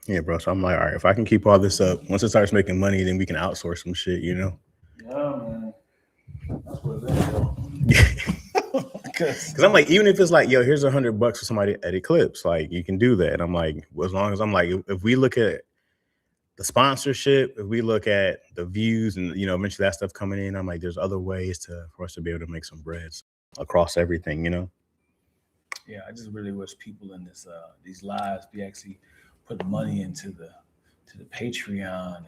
Yeah, bro. So I'm like, all right, if I can keep all this up, once it starts making money, then we can outsource some shit, you know? Yeah, man. That's what it is. Because I'm like, even if it's like, yo, here's $100 for somebody to edit clips, like you can do that. And I'm like, well, as long as I'm like, if we look at the sponsorship, if we look at the views and, you know, eventually that stuff coming in, I'm like, there's other ways for us to be able to make some bread across everything, you know? Yeah, I just really wish people in this these lives be actually putting money into the Patreon and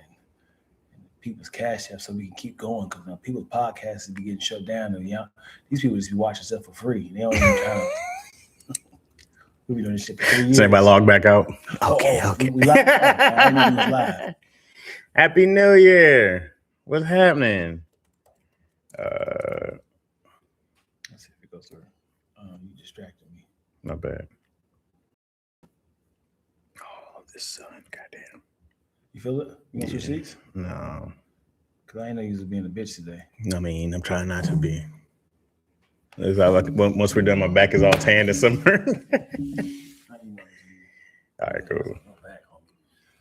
people's cash app so we can keep going, because people's podcasts be getting shut down, and these people just be watching stuff for free. They don't even kind of. We've been doing this shit for 3 years. Does anybody log back out? Okay. We live. Happy New Year. What's happening? Let's see if it goes through. You distracted me. Not bad. Oh, this sun, goddamn. You feel it? You want your seats? No. Because I ain't know you was being a bitch today. I mean, I'm trying not to be. Once we're done, my back is all tan this summer. All right, cool.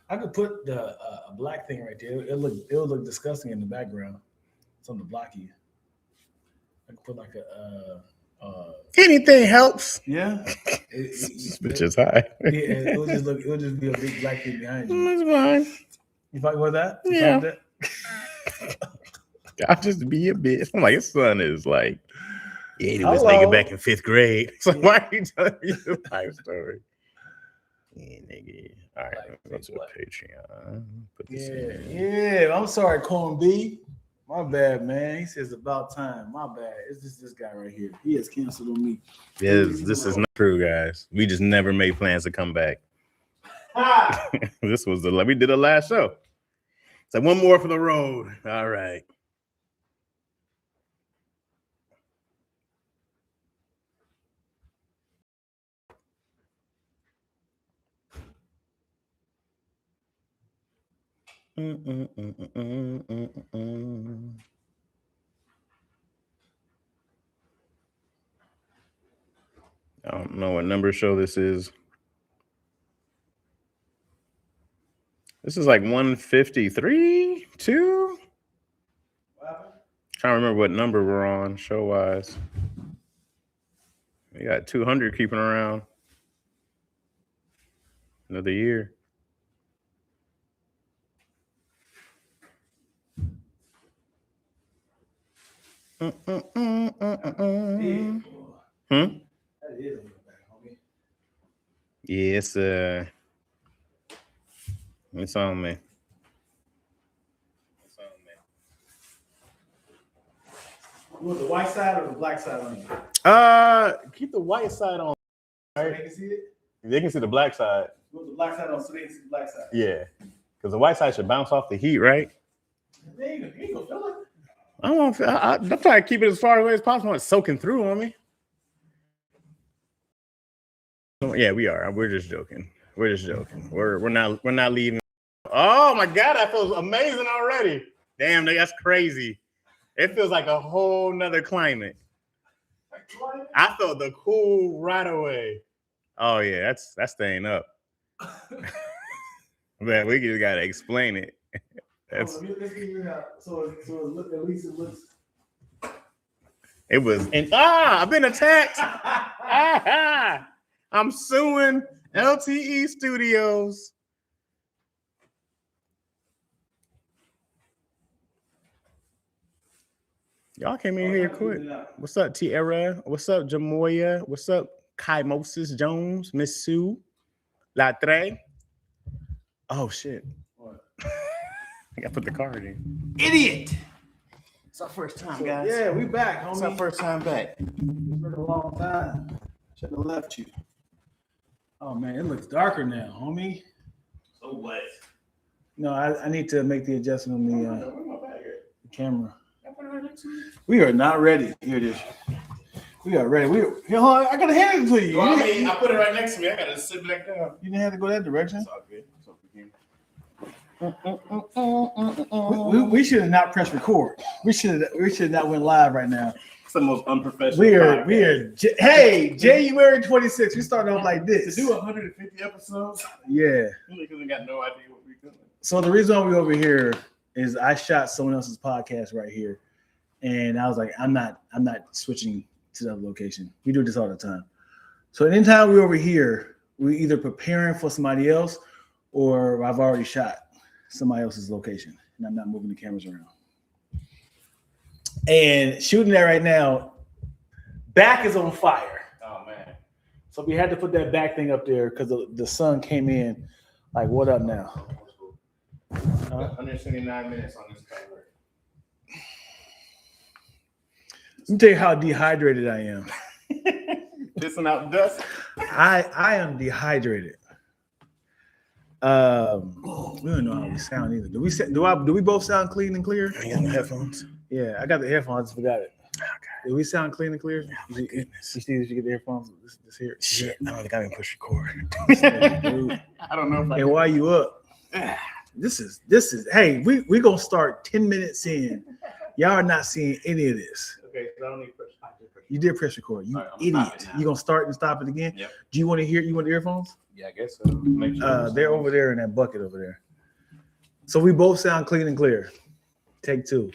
I could put a black thing right there. It would look disgusting in the background. Something to block you. I could put like anything helps. Yeah. This bitch is high. Yeah, it would just be a big black thing behind you. That's fine. You fight with that? Yeah. I'll just be a bitch. I'm like, his son is like, yeah, he was nigga back in 5th grade. So why are you telling me the life story? Yeah, nigga. All right, like, go to the Patreon. Put this in. I'm sorry, Corn B. My bad, man. He says about time. My bad. It's just this guy right here. He has canceled on me. Yes, this is not true, guys. We just never made plans to come back. This was we did the last show. So one more for the road. All right. I don't know what number show this is. This is like 153, 2. Trying to remember what number we're on show wise. We got 200 keeping around. Another year. Yes, it's on me. You want the white side or the black side on you? Keep the white side on. Right? So they can see it? They can see the black side. You want the black side on so they can see the black side? Yeah. Because the white side should bounce off the heat, right? You ain't gonna feel it. I'm trying to keep it as far away as possible. It's soaking through on me. Yeah, we are. We're just joking. We're not leaving. Oh my God, that feels amazing already. Damn, that's crazy. It feels like a whole nother climate. I felt the cool right away. Oh yeah, that's staying up. Man, we just gotta explain it. That's so at least it looks. It was I've been attacked. I'm suing LTE Studios. Y'all came in here quick. What's up, Tierra? What's up, Jamoya? What's up, Kai Moses Jones? Miss Sue? Latre? Oh, shit. What? I gotta put the card in. Idiot! It's our first time, guys. Yeah, we back, homie. It's our first time back. It's been a long time. Should have left you. Oh, man, it looks darker now, homie. So what? No, I need to make the adjustment on the camera. We are not ready. Here it is. We are ready. I gotta hand it to you. I put it right next to me. I gotta sit back down. You didn't have to go that direction. It's all good. We should have not pressed record. We should not went live right now. the most unprofessional. Hey, January 26th. We started off like this. To do 150 episodes. Yeah. Because we got no idea what we're doing. So the reason why we're over here is I shot someone else's podcast right here, and I was like, I'm not switching to the other location. We do this all the time. So anytime we're over here, we're either preparing for somebody else, or I've already shot somebody else's location, and I'm not moving the cameras around. And shooting that right now, back is on fire. Oh man! So we had to put that back thing up there because the sun came in. Like, what up now? 179 minutes on this cover. Let me tell you how dehydrated I am. Pissing out dust. I am dehydrated. We don't know how we sound either. Do we both sound clean and clear? You got no headphones? Yeah, I got the headphones. I just forgot it. Okay. Do we sound clean and clear? Oh, my goodness. You see, did you get the headphones? This here. Shit, I don't think I can push record. Dude. I don't know if I And why you up? This is. Hey, we gonna start 10 minutes in. Y'all are not seeing any of this. Okay, so I don't need to push. You did press record. You right, idiot. You gonna start and stop it again? Yep. Do you want to hear? You want the earphones? Yeah, I guess so. Make sure They're over there in that bucket over there. So we both sound clean and clear. Take two.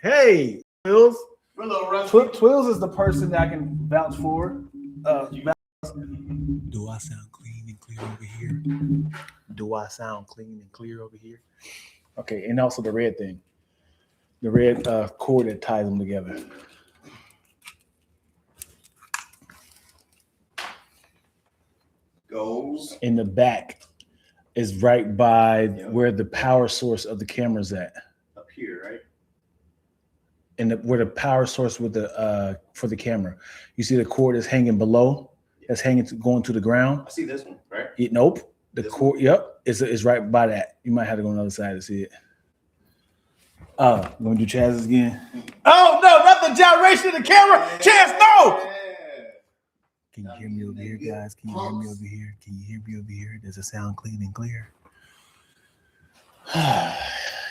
Hey, Twills. We're a little rusty. Twills is the person that I can vouch for. Do I sound clean and clear over here? Do I sound clean and clear over here? Okay, and also the red thing. The red cord that ties them together. Goes in the back is right by where the power source of the camera's at. Up here, right? And where the power source with the for the camera. You see the cord is hanging below. That's hanging going to the ground. I see this one, right? Nope. The cord, yep, is right by that. You might have to go on the other side to see it. You want to do Chaz again? Oh no, not the gyration of the camera. Chaz, no! Can you hear me over here, guys? Can you hear me over here? Can you hear me over here? Does it sound clean and clear?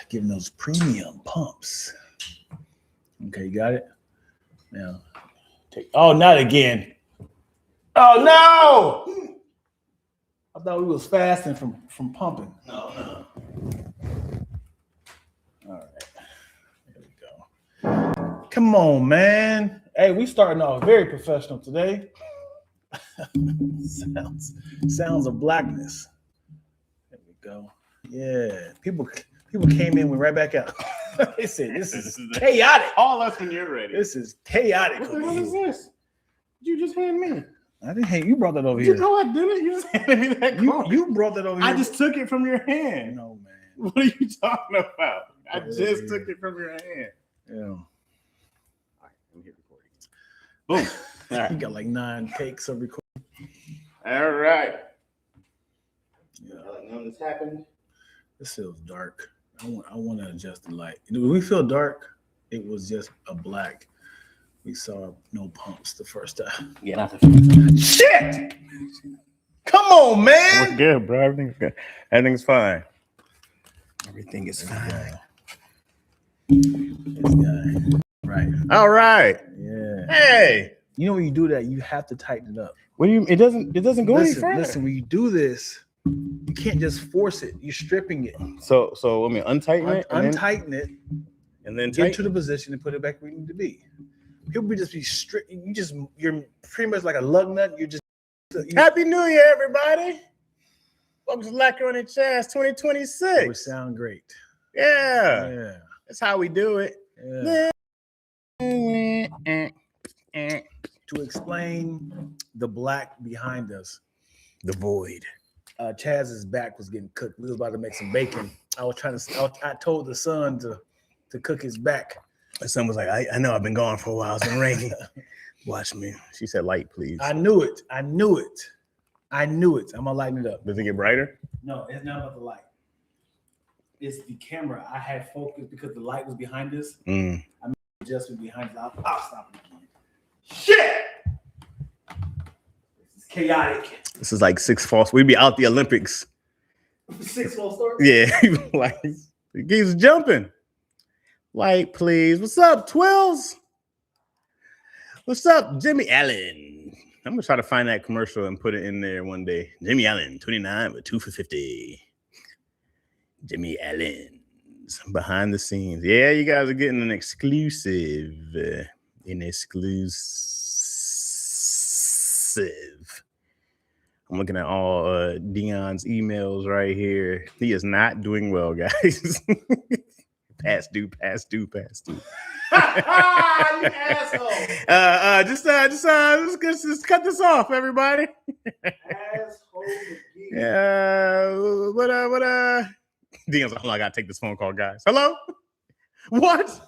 Giving those premium pumps. Okay, you got it? Now, not again. Oh, no! I thought we was fasting from pumping. No. All right. Here we go. Come on, man. Hey, we starting off very professional today. sounds of blackness. There we go. Yeah, people came in, went right back out. They said this is chaotic. All us when you're ready. This is chaotic. What the hell is this? You just hand me. I didn't hate you. Brought that over here. You know I didn't. You just handed me that. You brought that over here. I just took it from your hand. No, man. What are you talking about? I just took it from your hand. Yeah. All right, let me hit recording. Boom. All right. You got like 9 takes of recording. All right. Yeah. None of this happened. This feels dark. I want to adjust the light. When we feel dark, it was just a black. We saw no pumps the first time. Yeah, not the first time. Shit! Come on, man. We're good, bro. Everything's good. Everything's fine. Everything is fine. This guy. Right. All right. Yeah. Hey. You know when you do that, you have to tighten it up. What do you? It doesn't go any further. Listen, when you do this, you can't just force it. You're stripping it. So let me untighten it. Untighten it. And then get to the position and put it back where you need to be. People just be strict. You're pretty much like a lug nut. Happy New Year, everybody. Welcome to Lackaroni Chaz 2026. We sound great. Yeah. That's how we do it. Yeah. To explain the black behind us, the void. Chaz's back was getting cooked. We was about to make some bacon. I told the son to cook his back. The son was like, I know I've been gone for a while. It's been raining. Watch me. She said, light, please. I knew it. I'm gonna lighten it up. Does it get brighter? No, it's not about the light. It's the camera. I had focused because the light was behind us. I adjustment behind us. I'll stop it again. Shit! This is chaotic. This is like 6 false. We'd be out the Olympics. 6 false starts? Yeah. Like, he keeps jumping. Light, please. What's up, Twills? What's up, Jimmy Allen? I'm gonna try to find that commercial and put it in there one day. Jimmy Allen, 29 with 2 for 50. Jimmy Allen's behind the scenes. Yeah, you guys are getting an exclusive. I'm looking at all Dion's emails right here. He is not doing well, guys. Past due. You asshole. Just cut this off, everybody. Asshole. What Dion's like, I gotta take this phone call, guys. Hello? What?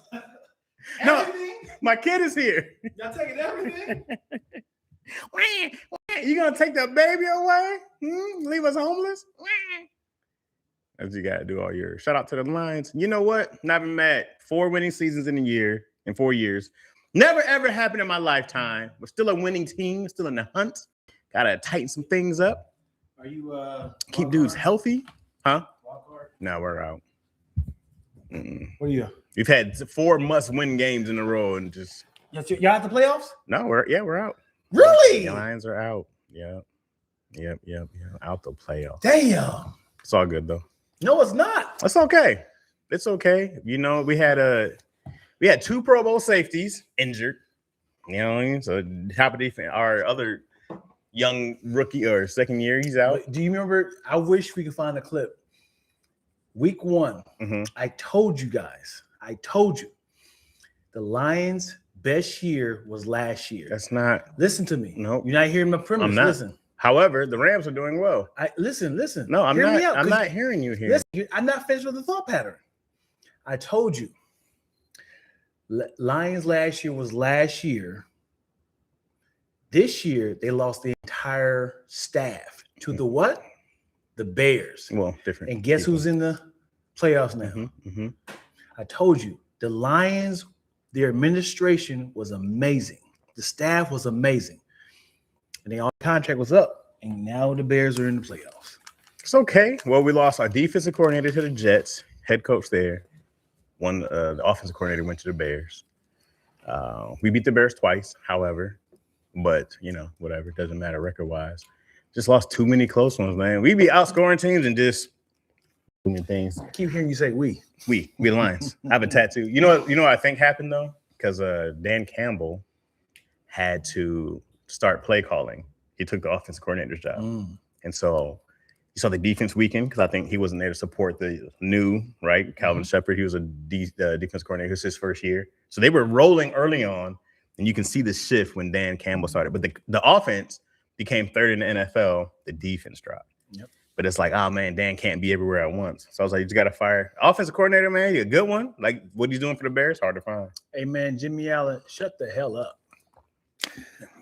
No, my kid is here. Y'all taking everything? You gonna take the baby away? Leave us homeless? As you gotta do all year. Shout out to the Lions. You know what? Not been mad. 4 winning seasons in 4 years. Never ever happened in my lifetime. We're still a winning team, still in the hunt. Gotta tighten some things up. Are you keep dudes healthy? Huh? Workhorse? No, we're out. What are you? We've had 4 must-win games in a row and just Y'all at the playoffs? no, we're out. Really? The Lions are out. Yep. Out the playoffs. Damn. It's all good though. No, it's not. It's okay. It's okay. You know, we had 2 Pro Bowl safeties injured. You know what I mean? So top of defense, our other young rookie or second year, he's out. Do you remember? I wish we could find a clip. Week 1, I told you guys. The Lions' best year was last year. That's not. Listen to me. No, you're not hearing my premise. I'm not. Listen. However, the Rams are doing well. Listen. No, I'm Hear not. me out, I'm not hearing you here. Listen, I'm not finished with the thought pattern. I told you. Lions last year was last year. This year, they lost the entire staff to the what? The Bears. Well, different. And guess who's in the playoffs now? I told you, the Lions, their administration was amazing. The staff was amazing. And their contract was up. And now the Bears are in the playoffs. It's okay. Well, we lost our defensive coordinator to the Jets, head coach there. The offensive coordinator went to the Bears. We beat the Bears twice, however. But, you know, whatever. It doesn't matter record-wise. Just lost too many close ones, man. We be outscoring teams and just doing things. I keep hearing you say we. We Lions. I have a tattoo. You know what I think happened, though? Because Dan Campbell had to start play calling. He took the offensive coordinator's job. And so you saw the defense weaken because I think he wasn't there to support the new, right? Calvin Shepard, he was a defense coordinator. It was his first year. So they were rolling early on. And you can see the shift when Dan Campbell started. But the offense became third in the NFL. The defense dropped. Yep. But it's like, oh, man, Dan can't be everywhere at once. So I was like, you just got to fire. Offensive coordinator, man, you're a good one. Like, what he's doing for the Bears, hard to find. Hey, man, Jimmy Allen, shut the hell up.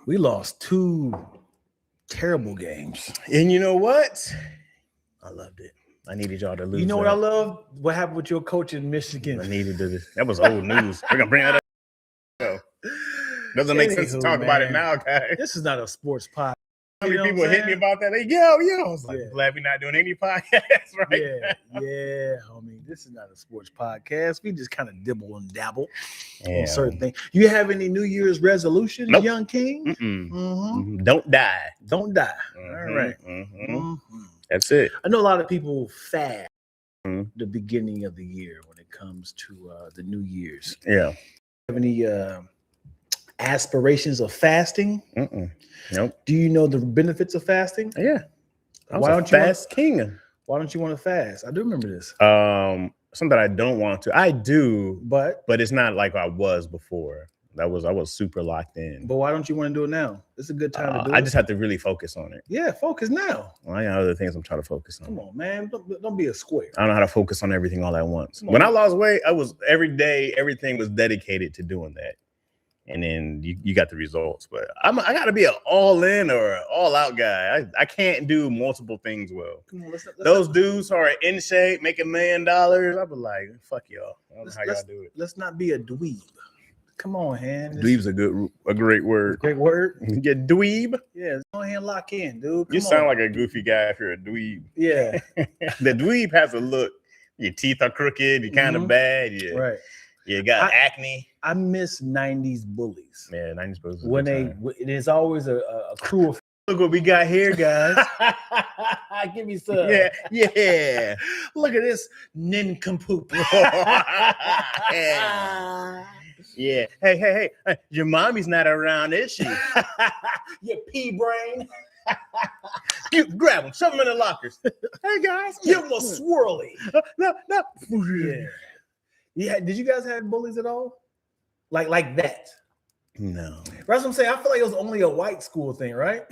We lost 2 terrible games. And you know what? I loved it. I needed y'all to lose. You know what I love? What happened with your coach in Michigan? I needed to. That was old news. We're going to bring that up. Doesn't make sense to talk about it now, guys. This is not a sports podcast. How many people hit me about that? They yo. I was like, glad we're not doing any podcasts, right? Yeah. Homie, this is not a sports podcast. We just kind of dibble and dabble on certain things. You have any New Year's resolutions, young king? Don't die. Don't die. All right. That's it. I know a lot of people fast the beginning of the year when it comes to the New Year's. Yeah. Have any aspirations of fasting? Nope. Do you know the benefits of fasting? Yeah. Why don't you fast king? Why don't you want to fast? I do remember this. Something I don't want to. I do, but it's not like I was before. I was super locked in. But why don't you want to do it now? It's a good time to do it. I just have to really focus on it. Yeah, focus now. Well, I got other things I'm trying to focus on. Come on, man. Don't be a square. I don't know how to focus on everything all at once. When I lost weight, I was every day, everything was dedicated to doing that. And then you got the results. But I got to be an all-in or an all-out guy. I can't do multiple things well. Come on, those dudes who are in shape, making $1 million, I'll be like, fuck y'all. I don't know how y'all do it. Let's not be a dweeb. Come on, man. Dweeb's a great word. Great word. Yeah, dweeb. Yeah, go ahead and lock in, dude. You sound like a goofy guy if you're a dweeb. Yeah. The dweeb has a look. Your teeth are crooked. You're kind of bad. Yeah. Right. Yeah, got acne. I miss 90s bullies. Yeah, 90s bullies. When it is always a crew of. Look what we got here, guys. Give me some. Yeah. Look at this nincompoop. Yeah. Hey. Your mommy's not around, is she? Your pea brain. You grab them, shove them in the lockers. Hey, guys. Give them a swirly. No. Yeah. Did you guys have bullies at all? Like that? No. That's what I'm saying. I feel like it was only a white school thing, right?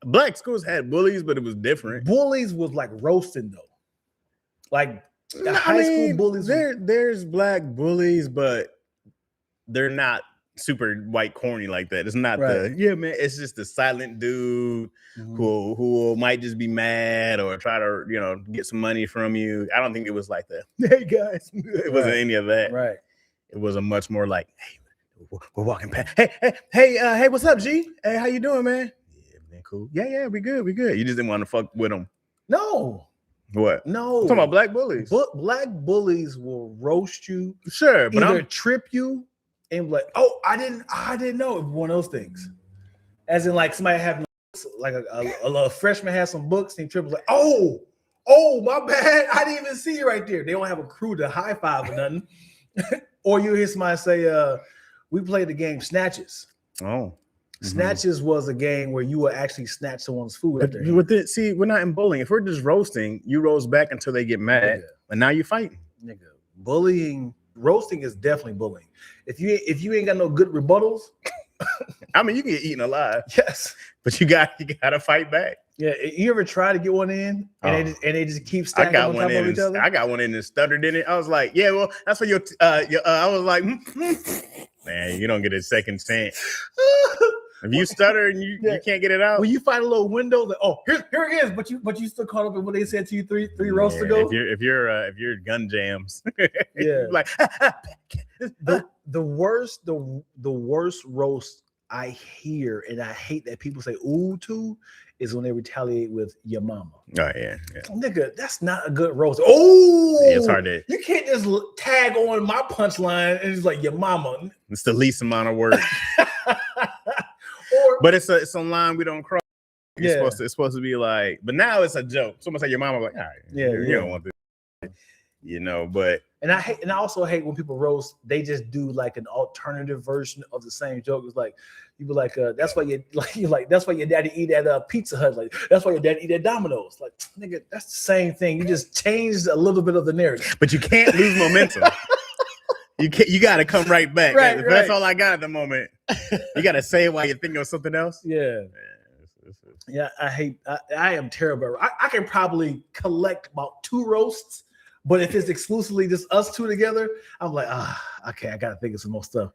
Black schools had bullies, but it was different. Bullies was like roasting, though. Like the high school bullies. There's black bullies, but they're not super white corny like that. It's not man. It's just the silent dude who might just be mad or try to get some money from you. I don't think it was like that. Hey guys, it wasn't any of that. Right. It was a much more like, hey, we're walking past. Hey, what's up, G? Hey, how you doing, man? Yeah, man, cool. Yeah, we good. You just didn't want to fuck with them. No. What? No. I'm talking about black bullies. Black bullies will roast you. Sure, but either trip you and be like, oh, I didn't know. One of those things. As in, like somebody having like a freshman has some books and trips like, oh, my bad. I didn't even see you right there. They don't have a crew to high five or nothing. Or you hear somebody say, we played the game Snatches. Oh. Snatches was a game where you would actually snatch someone's food. See, we're not in bullying. If we're just roasting, you roast back until they get mad, and now you're fighting. Bullying, roasting is definitely bullying. If you ain't got no good rebuttals, I mean, you can get eaten alive. Yes, but you gotta fight back. Yeah, you ever try to get one in and they just keep stacking on top of each other? I got one in and stuttered in it. I was like, yeah, well, that's for your I was like, man, you don't get a second chance. If you stutter and you can't get it out, when you find a little window, like, oh, here it is, but you still caught up in what they said to you three roasts ago. If you're gun jams, like the worst roast I hear, and I hate that people say ooh to, is when they retaliate with your mama. Oh yeah. Nigga, that's not a good roast. Oh, it's hard to. You can't just tag on my punchline and it's like your mama. It's the least amount of work. But it's a line we don't cross. It's supposed to be like, but now it's a joke. Someone say your mama, like, all right, you don't want this, But I also hate when people roast. They just do like an alternative version of the same joke. It's like you be like, that's why that's why your daddy eat at Pizza Hut. Like that's why your daddy eat at Domino's. Like nigga, that's the same thing. You just changed a little bit of the narrative. But you can't lose momentum. You got to come right back. Right. That's all I got at the moment. You got to say it while you're thinking of something else. Yeah. Yeah, I am terrible. I can probably collect about 2 roasts, but if it's exclusively just us 2 together, I'm like, okay, I got to think of some more stuff.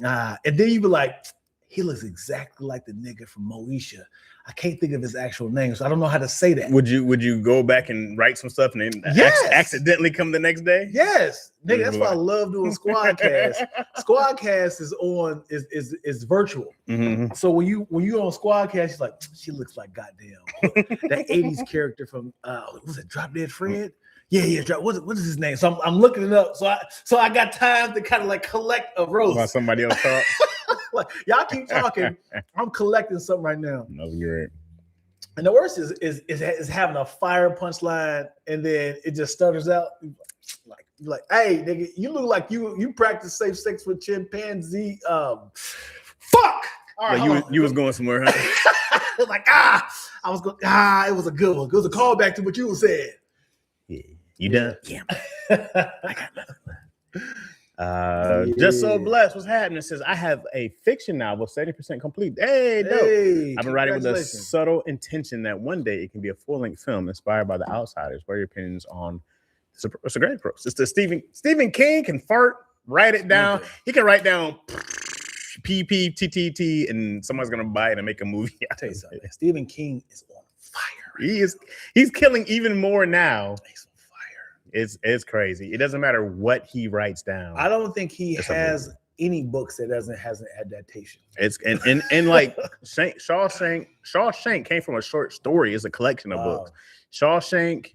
And then you be like, he looks exactly like the nigga from Moesha. I can't think of his actual name, so I don't know how to say that. Would you go back and write some stuff and then accidentally come the next day? Yes, nigga. That's why I love doing Squadcast. Squadcast is virtual. Mm-hmm. So when you on Squadcast, she's like, she looks like goddamn that '80s character from was it Drop Dead Fred? Yeah. What is his name? So I'm looking it up. So I got time to kind of like collect a roast. While somebody else talk. Like, y'all keep talking. I'm collecting something right now. No, you're right. And the worst is having a fire punchline and then it just stutters out. Like, hey, nigga, you look like you practice safe sex with chimpanzee. Fuck. All right, you was going somewhere, huh? Like, I was going. It was a good one. It was a callback to what you said. Yeah, you done? Yeah. I got nothing. Just so blessed. What's happening? It says I have a fiction novel 70% complete. Hey, dope. I've been writing with a subtle intention that one day it can be a full-length film inspired by The Outsiders. What are your opinions on? It's a great approach. It's the Stephen King can write it down. He can write down PPTTT, and someone's gonna buy it and make a movie. I'll tell you something. Stephen King is on fire. He's killing even more now. It's crazy. It doesn't matter what he writes down. I don't think he has any books that has an adaptation. It's and like Shawshank came from a short story. It's a collection of books. Shawshank,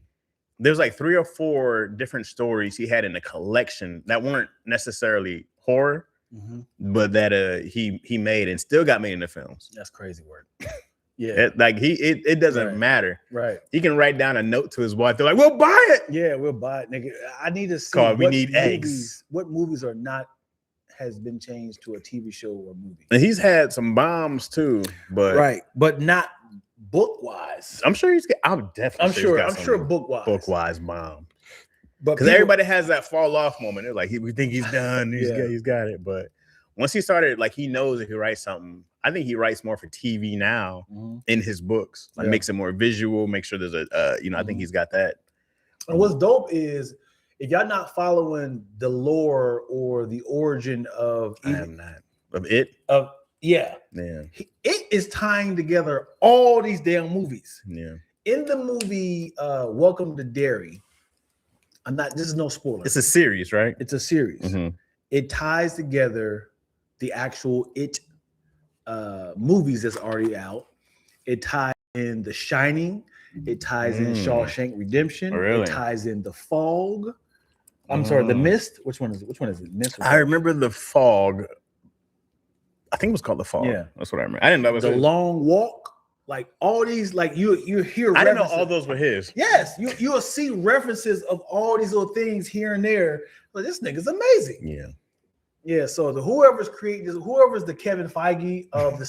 there's like 3 or 4 different stories he had in the collection that weren't necessarily horror, but that he made and still got made into films. That's crazy work. Yeah, it doesn't matter. Right. He can write down a note to his wife. They're like, "We'll buy it." Yeah, we'll buy it, nigga. I need to see. We need eggs. What movies are not has been changed to a TV show or movie? And he's had some bombs too, but not book wise. I'm sure he's. I'm sure book wise bomb. But because everybody has that fall off moment. They're like, we think he's done. He's got it. But once he started, like, he knows if he writes something. I think he writes more for TV now in his books. Like, makes it more visual. Make sure there's a, I think he's got that. And what's dope is if y'all not following the lore or the origin of, I am not of it. It is tying together all these damn movies. Yeah. In the movie, Welcome to Derry. This is no spoiler. It's a series, right? It's a series. It ties together the actual movies that's already out. It ties in The Shining. It ties in Shawshank Redemption. Really? It ties in The Fog. I'm sorry, The Mist. Which one is it? Mist. I remember The Fog. I think it was called The Fog. Yeah, that's what I remember. I didn't know it was The Long Walk. Like all these, like you hear. I didn't know all those were his. Yes, you'll see references of all these little things here and there. But this nigga's amazing. Yeah. So whoever's the Kevin Feige of the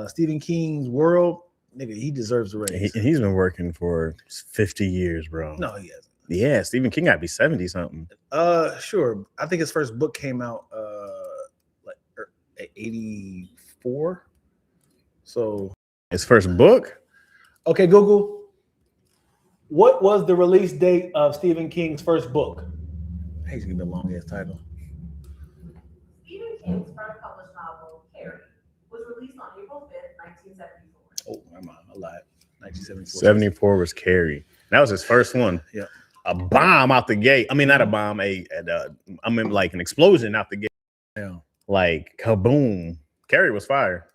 Stephen King's world, nigga, he deserves a raise. He's been working for 50 years, bro. No, he hasn't. Yeah, Stephen King got to be 70 something. Sure. I think his first book came out like 84. So his first book? Okay, Google. What was the release date of Stephen King's first book? Hey, he's gonna be a long ass title. Stephen King's first published novel, Carrie, was released on April 5th, 1974. Oh, my mind, I lied. 1974. 74 was Carrie. That was his first one. Yeah. A bomb out the gate. I mean, not a bomb, I mean, like an explosion out the gate. Yeah. Like kaboom. Carrie was fire.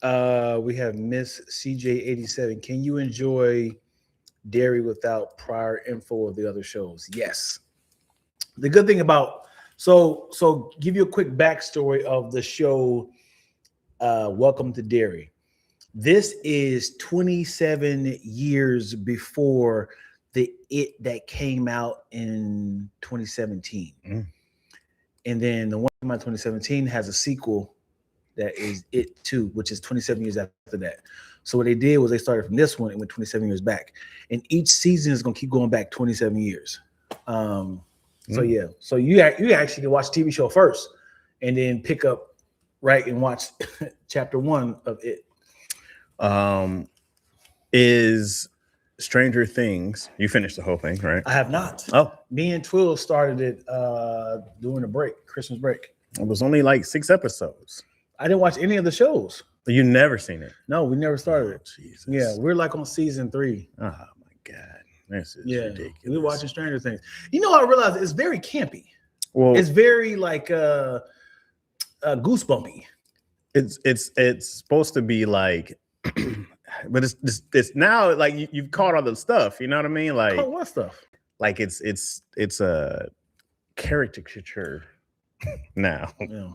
We have Miss CJ87. Can you enjoy Derry without prior info of the other shows? Yes. The good thing about so give you a quick backstory of the show. Welcome to Derry. This is 27 years before the It that came out in 2017, and then the one from 2017 has a sequel. That is It 2, which is 27 years after that. So what they did was they started from this one and went 27 years back. And each season is going to keep going back 27 years. So yeah. So you actually can watch TV show first and then pick up and watch chapter 1 of It. Is Stranger Things, you finished the whole thing, right? I have not. Oh. Me and Twill started it during the break, Christmas break. It was only like 6 episodes. I didn't watch any of the shows. You never seen it? No, we never started it. Jesus. Yeah, we're like on season 3. Oh my God. This is ridiculous. We're watching Stranger Things. You know, I realized it's very campy. Well, it's very like goosebumpy. It's supposed to be like, but it's now like you've caught all the stuff. You know what I mean? Like what stuff? Like it's a caricature now. Yeah.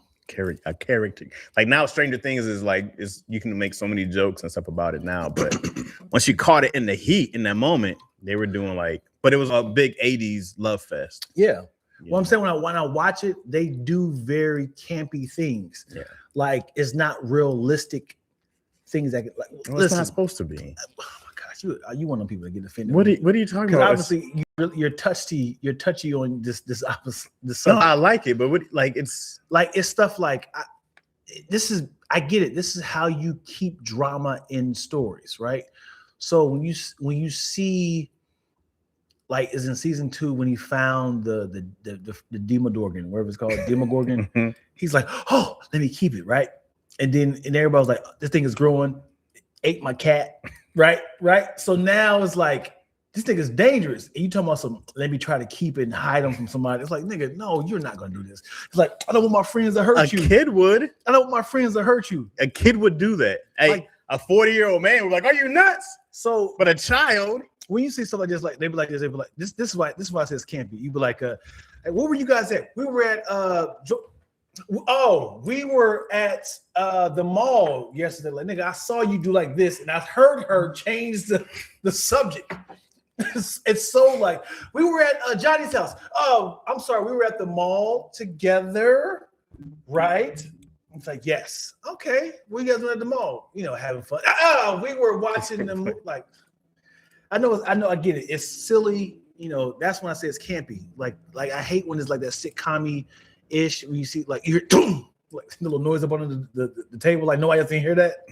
A character like now Stranger Things is like you can make so many jokes and stuff about it now, but once you caught it in the heat in that moment, they were doing but it was a big 80s love fest. Yeah. Well, I'm saying when I watch it, they do very campy things. Yeah. Like it's not realistic things that it's not supposed to be. Oh my gosh, you want them people to get offended. What are you talking about? Obviously you're touchy on this No, I like it, but it's stuff like I get it. This is how you keep drama in stories, right? So when you see is in season 2 when he found the Demogorgon, whatever it's called, Demogorgon, he's like, oh, let me keep it, right? And everybody's like, this thing is growing, ate my cat, right? So now it's like, this thing is dangerous. And you talking about let me try to keep it and hide them from somebody. It's like, nigga, no, you're not gonna do this. It's like, I don't want my friends to hurt you. A kid would. I don't want my friends to hurt you. A kid would do that. Hey, a 40-year-old man was like, are you nuts? So, but a child. when you see stuff like this, like they be like this, they be like this is why I say it's campy. You be like, hey, where were you guys at? We were at we were at the mall yesterday. Like, nigga, I saw you do like this, and I heard her change the subject. It's so like, we were at Johnny's house. Oh, I'm sorry, we were at the mall together, right? It's like, yes. Okay, we guys were at the mall, having fun. We were watching them. Like, I know, I get it. It's silly, that's when I say it's campy. Like I hate when it's like that sitcom-y-ish, when you see like you hear like the little noise up on the table, like nobody else didn't hear that.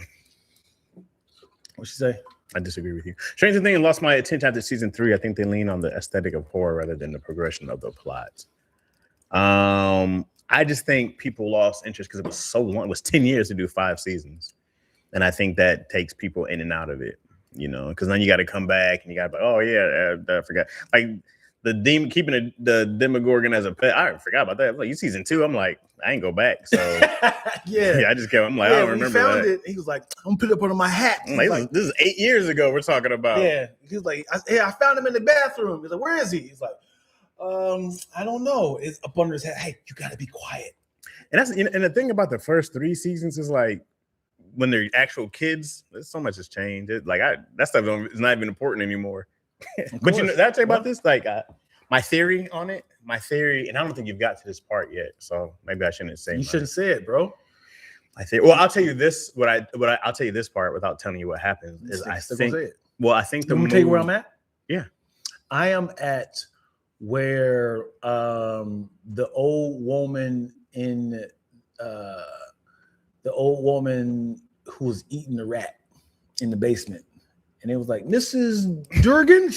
What'd she say? I disagree with you. Stranger Things lost my attention after season 3. I think they lean on the aesthetic of horror rather than the progression of the plot. I just think people lost interest because it was so long. It was 10 years to do 5 seasons. And I think that takes people in and out of it, because then you got to come back and you got to be, oh, yeah, I forgot. Like the demon, keeping the Demogorgon as a pet. I forgot about that. Like, you season 2, I'm like, I ain't go back. So yeah, I just kept. I'm like, I don't remember found that. It. He was like, I'm put it up under my hat. I'm like, this is 8 years ago. We're talking about. Yeah, he was like, I found him in the bathroom. He's like, where is he? He's like, I don't know. It's up under his hat. Hey, you got to be quiet. And that's and the thing about the first 3 seasons is like when they're actual kids, there's so much has changed. That stuff is not even important anymore. But did I tell you about this? Like my theory on it. My theory, and I don't think you've got to this part yet, so maybe I shouldn't say. You shouldn't say it, bro. I think. Well, I'll tell you this. I'll tell you this part without telling you what happens. Is I think. Well, I think the. Let me tell you where I'm at. Yeah, I am at where the old woman who was eating the rat in the basement. And it was like, Mrs. Durgan,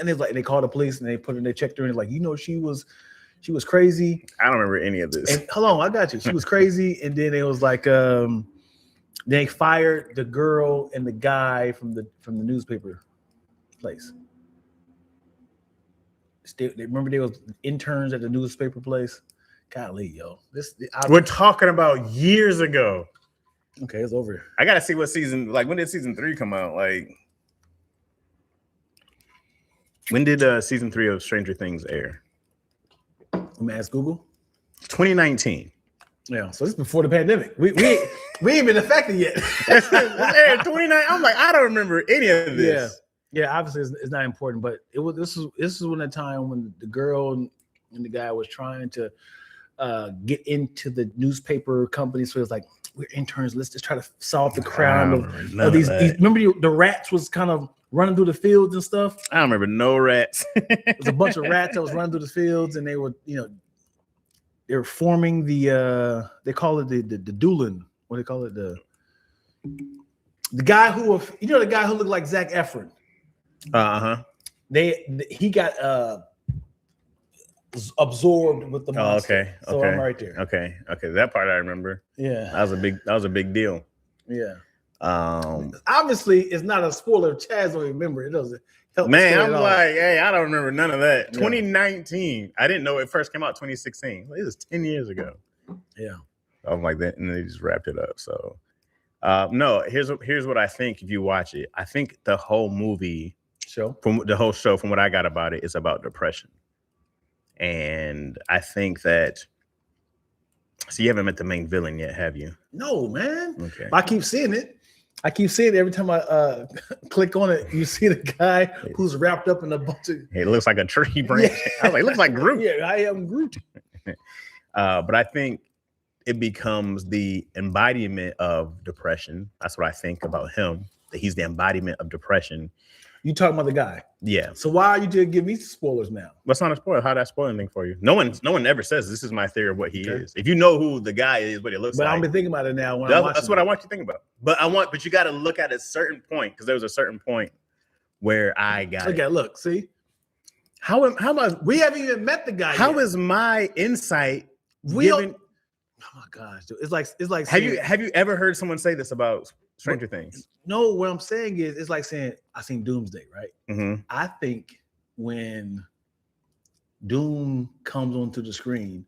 and it was like they called the police and they checked her and like, she was crazy. I don't remember any of this. And, hold on, I got you. She was crazy, and then it was like they fired the girl and the guy from the newspaper place. They remember they was interns at the newspaper place. Golly, yo, we're talking about years ago. Okay, it's over. I gotta see what season. Like, when did season 3 come out? Like, when did season 3 of Stranger Things air? Let me ask Google. 2019. Yeah, so this is before the pandemic. We ain't been affected yet. It's aired 29. I'm like, I don't remember any of this. Yeah. Obviously, it's not important, but it was. This is when the time when the girl and the guy was trying to get into the newspaper company. So it was like, we're interns. Let's just try to solve the crime of these. Remember, the rats was kind of running through the fields and stuff. I don't remember no rats. There's a bunch of rats that was running through the fields, and they were, they were forming the. They call it the Doolin. What do they call it? The guy who, the guy who looked like Zac Efron. He got absorbed with the monster. Okay. So I'm right there. Okay. That part I remember. Yeah. That was a big deal. Yeah. Obviously, it's not a spoiler. Chaz don't remember. It doesn't help. Man, I'm like, hey, I don't remember none of that. Yeah. 2019. I didn't know it first came out 2016. It was 10 years ago. Yeah. I'm like that, and they just wrapped it up. So, no. Here's what I think. If you watch it, I think the whole show, from what I got about it, is about depression. And I think that. So you haven't met the main villain yet, have you? No, man. Okay. I keep seeing it. Every time I click on it. You see the guy who's wrapped up in a bunch of. It looks like a tree branch. Yeah. I was like, it looks like Groot. Yeah, I am Groot. But I think it becomes the embodiment of depression. That's what I think about him. That he's the embodiment of depression. You talking about the guy? Yeah. So why are you just give me spoilers now? What's not a spoiler? How that spoil anything for you? No one ever says this is my theory of what he is. If you know who the guy is, what he looks like. But I've been thinking about it now. That's what I want you to think about. But you got to look at a certain point, because there was a certain point where I got it. Okay, look, see. How much we haven't even met the guy. How yet. is my insight given? Oh my gosh, dude. It's like have you ever heard someone say this about Stranger Things? No, what I'm saying is it's like saying I seen Doomsday, right? Mm-hmm. I think when Doom comes onto the screen,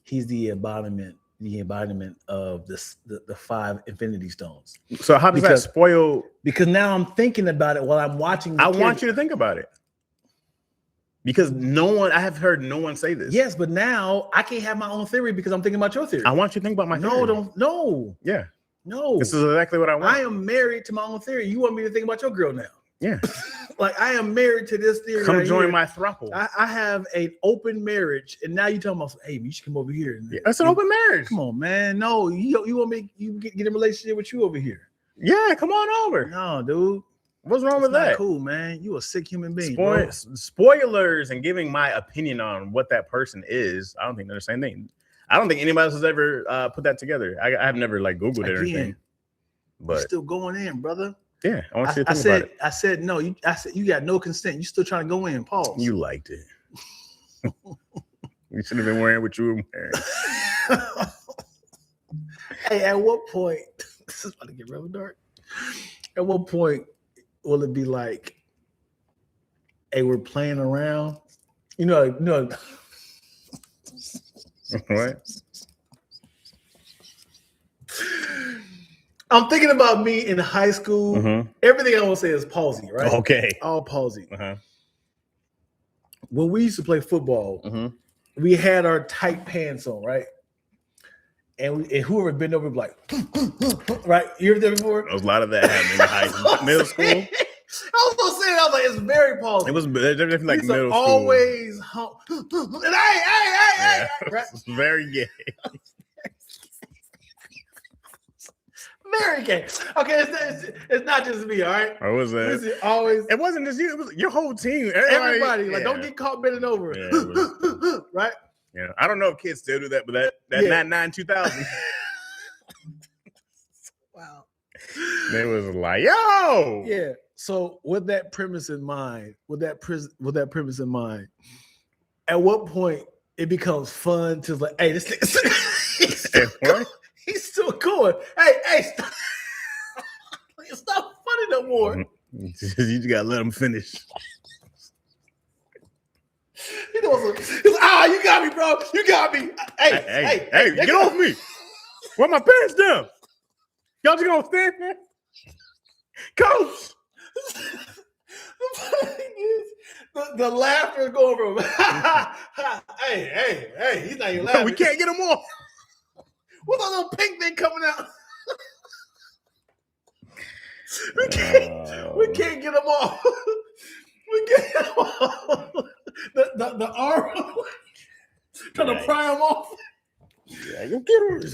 he's the embodiment the embodiment of the 5 Infinity Stones. So how does that spoil? Because now I'm thinking about it while I'm watching. I want you to think about it. Because I have heard no one say this. Yes, but now I can't have my own theory because I'm thinking about your theory. I want you to think about my theory. No. Yeah. No. This is exactly what I want. I am married to my own theory. You want me to think about your girl now? Yeah. Like I am married to this theory. Come join my throuple. I have an open marriage, and now you telling me, hey, you should come over here. Yeah, that's an open marriage. Come on, man. No, you want me you get in a relationship with you over here. Yeah, come on over. No, dude. What's wrong with that? Cool, man. You a sick human being. Spoilers and giving my opinion on what that person is. I don't think they're the same thing. I don't think anybody else has ever put that together. I have never like Googled it or anything. But you're still going in, brother. Yeah, I want you to think about it. I said no. I said you got no consent. You still trying to go in. Pause. You liked it. You should have been wearing what you were wearing. Hey, at what point? This is about to get real dark. At what point will it be like, hey, we're playing around? You know. What? I'm thinking about me in high school. Mm-hmm. Everything I want to say is palsy, right? Okay. All palsy. Uh-huh. When we used to play football, we had our tight pants on, right? And whoever bent over would be like, right? You ever done before? There was a lot of that happening in middle school. I was gonna say that. I was like, it's very palsy. It was definitely like middle school. Always hump. And hey, right? It's very gay. Very gay. Okay, it's not just me, all right? What was that? Listen, always. It wasn't just you. It was your whole team. Everybody. Like, don't get caught bending over. Yeah, right? Yeah. I don't know if kids still do that, but that 99 2000. Wow. They was like, yo. Yeah. So with that premise in mind, at what point it becomes fun to like, hey, this nigga. He's still going. Hey, stop. It's not funny no more. You just gotta let him finish. He knows. You got me, bro. You got me. Hey, get off me. Where my pants down? Y'all just gonna stand there? Coach. The funny thing is, the laughter is going from hey, he's not even laughing. We can't get him off. What's that little pink thing coming out? We can't get him off. We can't get him off. The arm trying to pry him off. Yeah, you get him. It's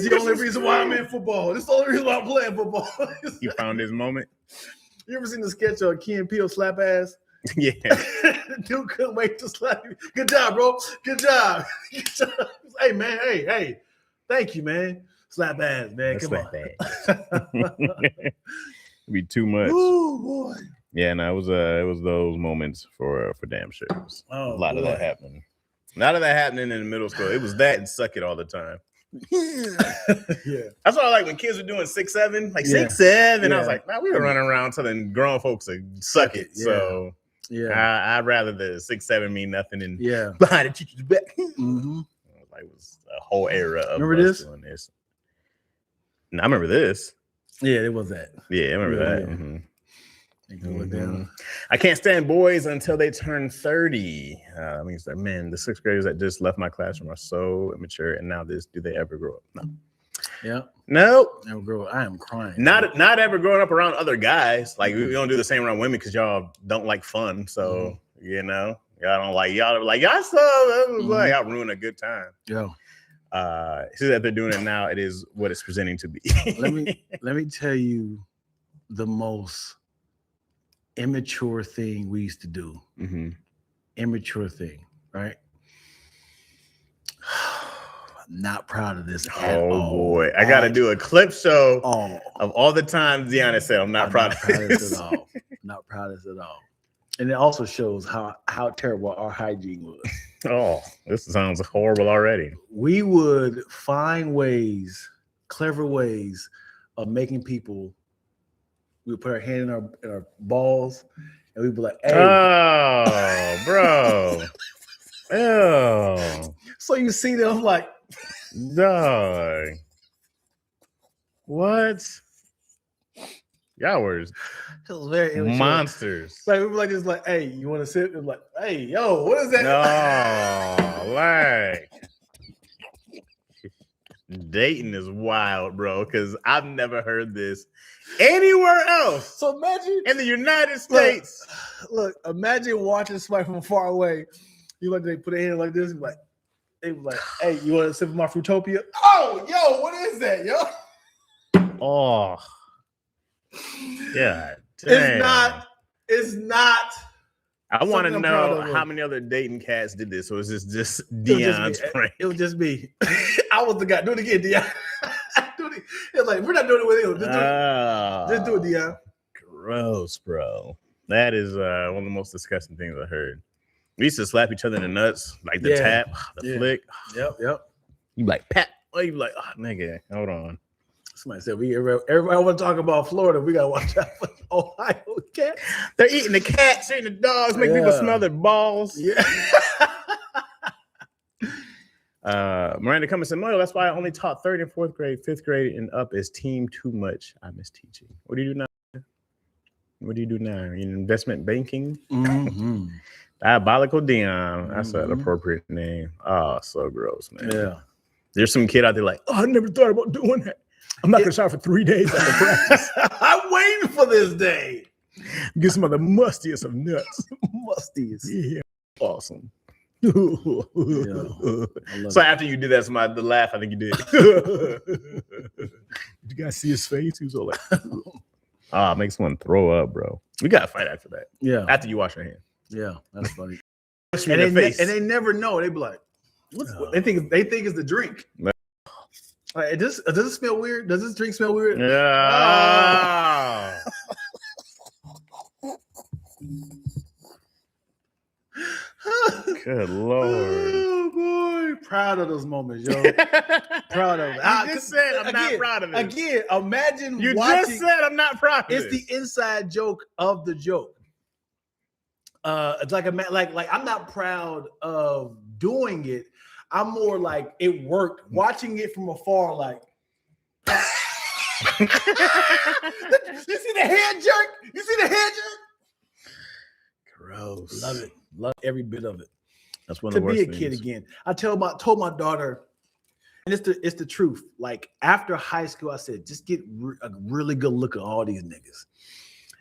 the only reason why I'm in football. This is the only reason why I'm playing football. He found his moment. You ever seen the sketch of Key and Peele slap ass? Yeah. Dude couldn't wait to slap you. Good job, bro. Good job. Hey, man. Hey. Thank you, man. Slap ass, man. Come on. Be too much. Oh boy. Yeah, no, it was those moments for damn sure. A lot of that happening. None of that happening in the middle school. It was that and suck it all the time. Yeah. That's why I like when kids were doing 6'7", like 6'7". Yeah. I was like, man, we were running around telling grown folks to suck it. Yeah. So I'd rather the 6'7" mean nothing and behind the teacher's back. Mm-hmm. Like, it was a whole era of remember this? Doing this. And I remember this. Yeah, it was that. Yeah, I remember that. Yeah. Mm-hmm. Mm-hmm. I can't stand boys until they turn 30. I mean, man, the sixth graders that just left my classroom are so immature. And now do they ever grow up? No. Yeah. Nope. Never grow up. I am crying. Not ever growing up around other guys. Like, we don't do the same around women because y'all don't like fun. So, y'all don't like, y'all so like, y'all ruin a good time. Yeah. Since that they're doing it now, it is what it's presenting to be. let me tell you the most immature thing we used to do. Mm-hmm. Immature thing, right? I'm not proud of this at all. Oh boy, I got to do a clip show of all the times Deanna said I'm not proud of this at all. Not proud of this at all. And it also shows how terrible our hygiene was. Oh, this sounds horrible already. We would find clever ways of making people. We would put our hand in our balls, and we'd be like, "Hey, oh, bro, ew." So you see them like, dog. What? Y'all were it was very immature. monsters. Like we were like this, like, hey, you want to sit? And like, hey, yo, what is that? No, like dating is wild, bro. Because I've never heard this anywhere else. So imagine In the United States. Look, imagine watching somebody from far away. You like they put their hand like this, and like they was like, "Hey, you want to sip of my Fruitopia?" Oh, yo, what is that, yo? Oh, yeah. It's not. I want to something I'm proud know of. how many other dating cats did this, or is this just It was Dion's just me. prank? It was just me. I was the guy. Do it again, Dion. It's like we're not doing it with him. Just do it, Dion. Gross, bro. That is one of the most disgusting things I heard. We used to slap each other in the nuts, like the tap, the flick. Yep. You like pat. Oh, you like, oh, nigga, hold on. Somebody said everybody want to talk about Florida. We gotta watch out for Ohio cats. They're eating the cats, eating the dogs, make people smell their balls. Yeah. Miranda Cummins said, "Moyo, that's why I only taught third and fourth grade, fifth grade and up is team too much. I miss teaching. What do you do now? What do you do now? In investment banking?" Mm-hmm. Diabolical Dion. That's an appropriate name. Oh, so gross, man. Yeah. There's some kid out there like, oh, I never thought about doing that. I'm not gonna shower for 3 days after practice. I'm waiting for this day. Get some of the mustiest of nuts. Musties. Yeah, awesome. So So after you did that, the laugh I think you did. Did you guys see his face? He was all like, it makes one throw up, bro. We gotta fight after that. Yeah. After you wash your hands. Yeah, that's funny. And they never know. They be like, they think it's the drink. Like, does it smell weird? Does this drink smell weird? Yeah. Good Lord. Oh boy. Proud of those moments, yo. Proud of it. You just said I'm not proud of it. Again, imagine You watching, just said I'm not proud of it. it's the inside joke of the joke. It's like I'm not proud of doing it. I'm more like it worked. Watching it from afar, like you see the head jerk? You see the head jerk? Gross. Love it. Love every bit of it. That's one To of the worst be a things. kid again. I told my daughter, and it's the truth. Like after high school, I said, just get a really good look at all these niggas.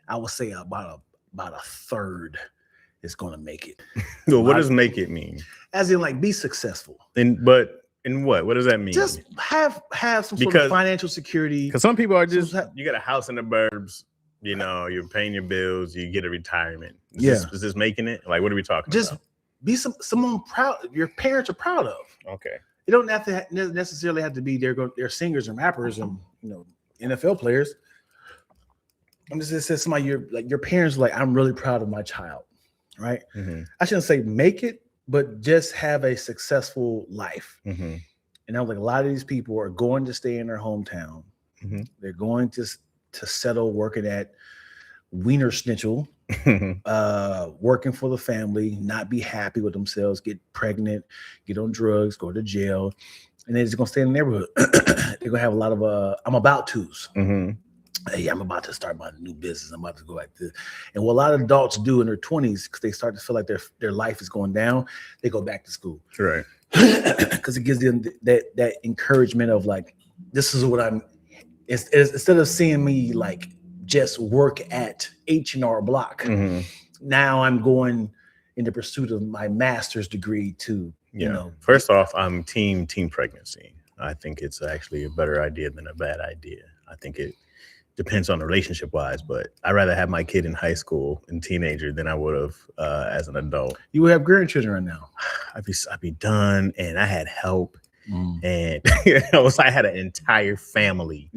I would say about a third is going to make it. So what does make it mean? As in, like, be successful. But in what? What does that mean? Just have some sort of financial security. Because some people are just, you got a house in the burbs, you know, you're paying your bills, you get a retirement. Is this making it? Like, what are we talking about? Be someone proud. Your parents are proud of. Okay. You don't have to necessarily have to be they're singers and rappers and NFL players. I'm just saying somebody your parents are like, I'm really proud of my child, right? Mm-hmm. I shouldn't say make it, but just have a successful life. Mm-hmm. And I was like, a lot of these people are going to stay in their hometown. Mm-hmm. They're going to settle working at Wiener Schnitzel, working for the family, not be happy with themselves, get pregnant, get on drugs, go to jail, and they're just gonna stay in the neighborhood. They're gonna have a lot of I'm about to's. Mm-hmm. Hey, I'm about to start my new business. I'm about to go like this. And what a lot of adults do in their 20s, because they start to feel like their life is going down, they go back to school. Right. Because it gives them that encouragement of like, this is what I'm. It's instead of seeing me like just work at H&R Block, now I'm going in the pursuit of my master's degree to, First off, I'm team pregnancy. I think it's actually a better idea than a bad idea. I think it depends on the relationship wise, but I'd rather have my kid in high school and teenager than I would have as an adult. You would have grandchildren right now. I'd be done, and I had help, and I had an entire family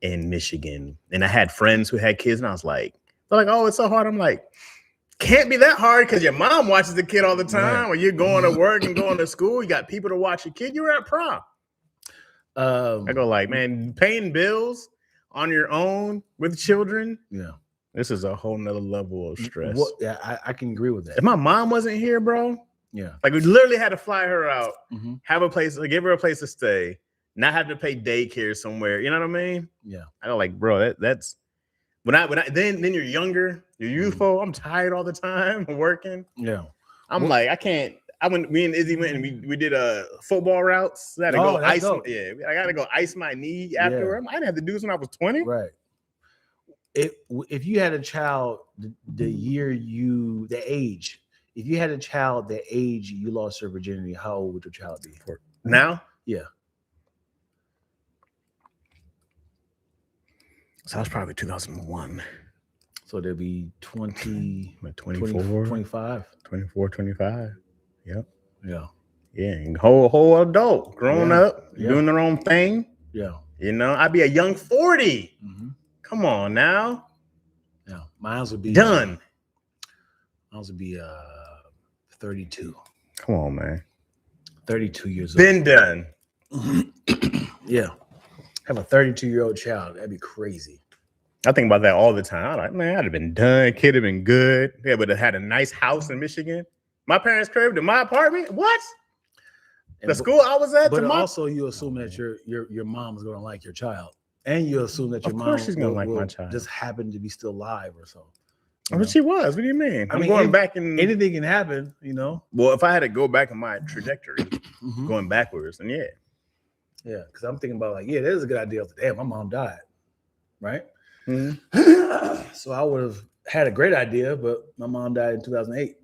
in Michigan, and I had friends who had kids, and I was like, they're like, oh, it's so hard. I'm like, can't be that hard because your mom watches the kid all the time, or you're going to work and going to school. You got people to watch your kid. You're at prom. I go like, man, paying bills on your own with children. Yeah. This is a whole nother level of stress. I can agree with that. If my mom wasn't here, bro, Yeah. Like we literally had to fly her out, Mm-hmm. have a place, give her a place to stay, not have to pay daycare somewhere. You know what I mean? Yeah. I go like, bro, that's when I then you're younger, you're youthful. I'm tired all the time working. Yeah. I'm like, I can't. Me and Izzy went and we did football routes. I had to go that's ice. dope. I gotta go ice my knee afterward. I didn't have to do this when I was 20. Right. If you had a child the age, if you had a child the age you lost your virginity, how old would your child be? Now? Yeah. So I was probably 2001. So there'd be 20, like 24, 25. 24, 25. Yep. Yeah. Yeah. And whole adult, grown up, doing their own thing. Yeah. You know, I'd be a young 40. Mm-hmm. Come on now. Yeah. Mine would be done. Mine would be 32. Come on, man. 32 years old. Been done. Yeah. Have a 32-year-old child. That'd be crazy. I think about that all the time. I'm like, man, I'd have been done. Kid have been good. They would have had a nice house in Michigan. My parents' crib to my apartment. What? The school I was at. But also, you assume that your mom is going to like your child, and you assume that your mom she's going to like my child. Just happened to be still alive or so. But she was. What do you mean? I'm going back in. Anything can happen, you know. Well, if I had to go back in my trajectory, going backwards, then yeah. Yeah, because I'm thinking about like, that is a good idea. Damn, my mom died, right? Mm-hmm. So I would have had a great idea, but my mom died in 2008.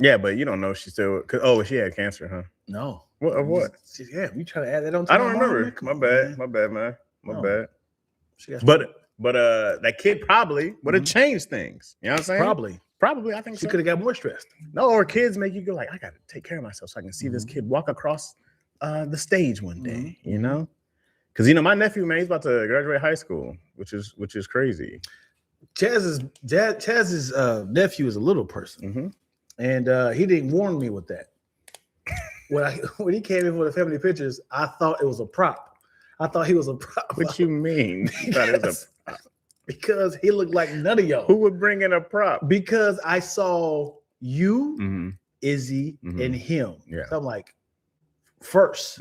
Yeah, but you don't know she still. She had cancer, huh? No. What? You try to add that on. I don't remember. My bad, man. My bad. But that kid probably would have changed things. You know what I'm saying? Probably. I think she could have got more stressed. No, or kids make you go like, I got to take care of myself so I can see this kid walk across the stage one day. You know, because my nephew, man, he's about to graduate high school, which is crazy. Chaz's nephew is a little person, and he didn't warn me with that. When he came in for the family pictures, I thought it was a prop. I thought he was a prop. What you mean? You thought it was a prop? Because he looked like none of y'all. Who would bring in a prop? Because I saw you, Izzy, and him. Yeah. So I'm like, first.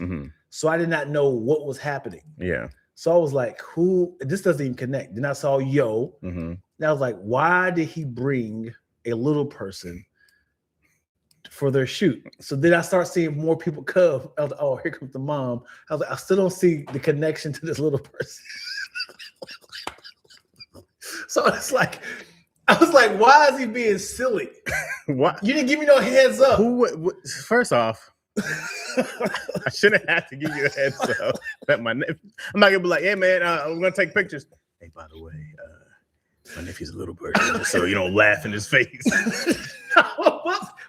So I did not know what was happening. Yeah. So I was like, this doesn't even connect. Then I saw Yo. And I was like, why did he bring a little person for their shoot? So then I start seeing more people come. I was like, oh, here comes the mom. I was like, I still don't see the connection to this little person. So it's like, I was like, why is he being silly? What? You didn't give me no heads up. First off, I shouldn't have to give you a heads up. I'm not gonna be like, hey man, I'm gonna take pictures. Hey, by the way, my nephew's a little person, so you don't laugh in his face.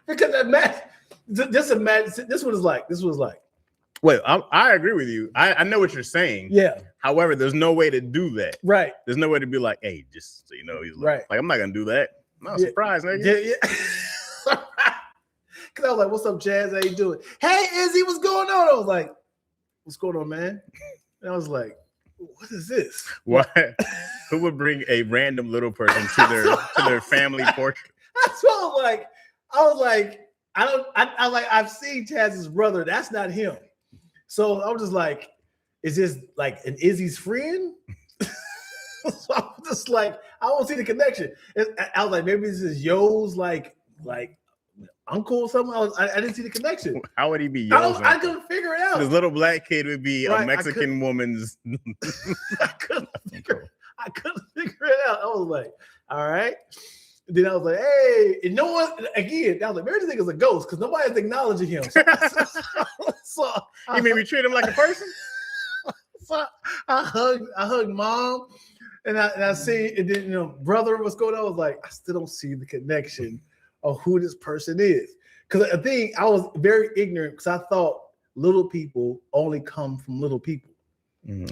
Because this was like. Wait, I agree with you. I know what you're saying. Yeah. However, there's no way to do that. Right. There's no way to be like, hey, just so you know, he's right. Like, I'm not gonna do that. I'm not surprised, nigga. Yeah. Cause I was like, what's up, Chaz? How you doing? Hey, Izzy, what's going on? I was like, what's going on, man? And I was like, what is this? What? Who would bring a random little person to their family portrait? That's what I was like, I've seen Chaz's brother. That's not him. So I was just like, is this like an Izzy's friend? So I was just like, I don't see the connection. I was like, maybe this is Yo's like uncle or something. I didn't see the connection. How would he be Yo's uncle? I couldn't figure it out. This little black kid would be a Mexican woman's. I couldn't figure it out. I was like, all right. Then I was like, hey, and no one, again, I was like, maybe this nigga's a ghost because nobody's acknowledging him. So you made me treat him like a person? So I hugged mom, and I see, and then, brother, what's going on? I was like, I still don't see the connection of who this person is. Because I think I was very ignorant because I thought little people only come from little people.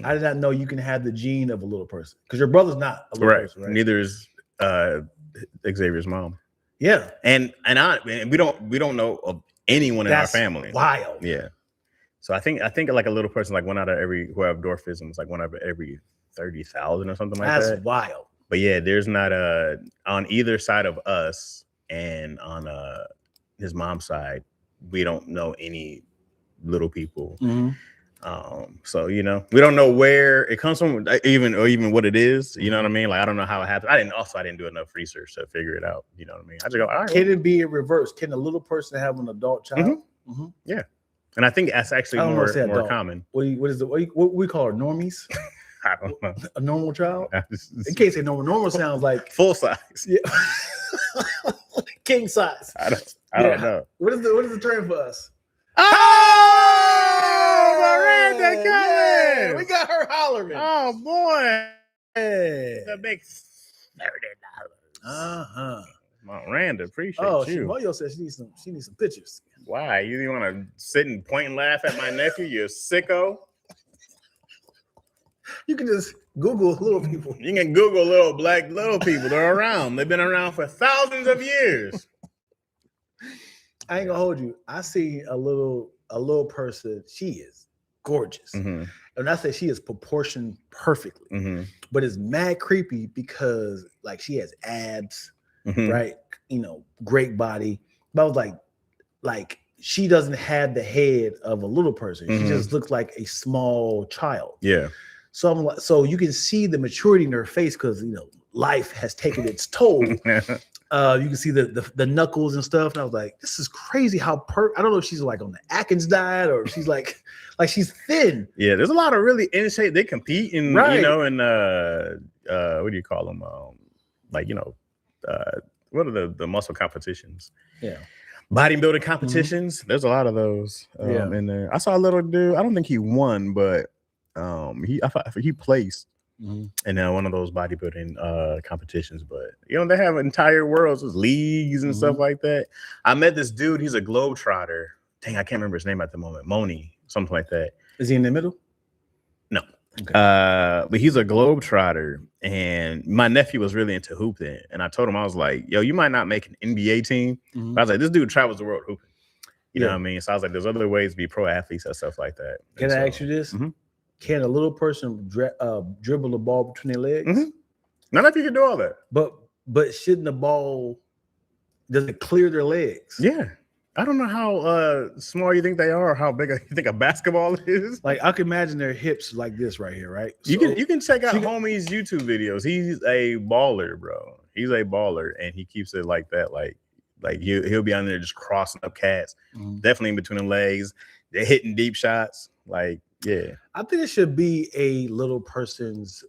I did not know you can have the gene of a little person because your brother's not a little person, right? Neither is Xavier's mom. Yeah, and we don't know of anyone in our family. Wild. Yeah. So I think like a little person, like one out of who have dwarfism, is like one out of every 30,000 or something like that. That's wild. But yeah, there's not on either side of us and on his mom's side, we don't know any little people. Mm-hmm. So we don't know where it comes from, even what it is. You know what I mean? Like I don't know how it happened. I didn't do enough research to figure it out. You know what I mean? I just go, all right. Can it be in reverse? Can a little person have an adult child? Yeah, and I think that's actually more common. What we call it? Normies? I don't know. A normal child? In case say normal. Normal sounds like full size. Yeah. King size. I don't know. What is the term for us? Oh, Miranda Collins! Yeah, we got her hollering. Oh boy, it's a big $30. Miranda, appreciate you. Moyo said she needs some pictures. Why? You want to sit and point and laugh at my nephew? You sicko. You can just Google little people. You can Google little people. They're around. They've been around for thousands of years. I ain't gonna hold you. I see a little person. She is gorgeous, and I say she is proportioned perfectly. But it's mad creepy because like she has abs, right? Great body. But I was like she doesn't have the head of a little person. She just looks like a small child. Yeah. So I'm like, so you can see the maturity in her face because life has taken its toll. You can see the knuckles and stuff, and I was like, "This is crazy." I don't know if she's like on the Atkins diet or if she's like she's thin. Yeah, there's a lot of really in shape. They compete in what do you call them? What are the muscle competitions? Yeah, bodybuilding competitions. There's a lot of those in there. I saw a little dude. I don't think he won, but he placed. And then one of those bodybuilding competitions, but they have entire worlds, leagues and stuff like that. I met this dude, he's a globetrotter. Dang, I can't remember his name at the moment. Moni, something like that. Is he in the middle? No. Okay. But he's a globetrotter, and my nephew was really into hooping. And I told him, I was like, yo, you might not make an NBA team. But I was like, this dude travels the world hooping. You know what I mean? So I was like, there's other ways to be pro athletes and stuff like that. Can I ask you this? Can a little person dribble the ball between their legs? Not if you can do all that. But shouldn't the ball, does it clear their legs? Yeah. I don't know how small you think they are, or how big you think a basketball is. Like I can imagine their hips like this right here, right? You can check out homie's YouTube videos. He's a baller, bro. He's a baller, and he keeps it like that. Like he'll be on there just crossing up cats, definitely in between the legs. They're hitting deep shots. Like, yeah. I think it should be a little person's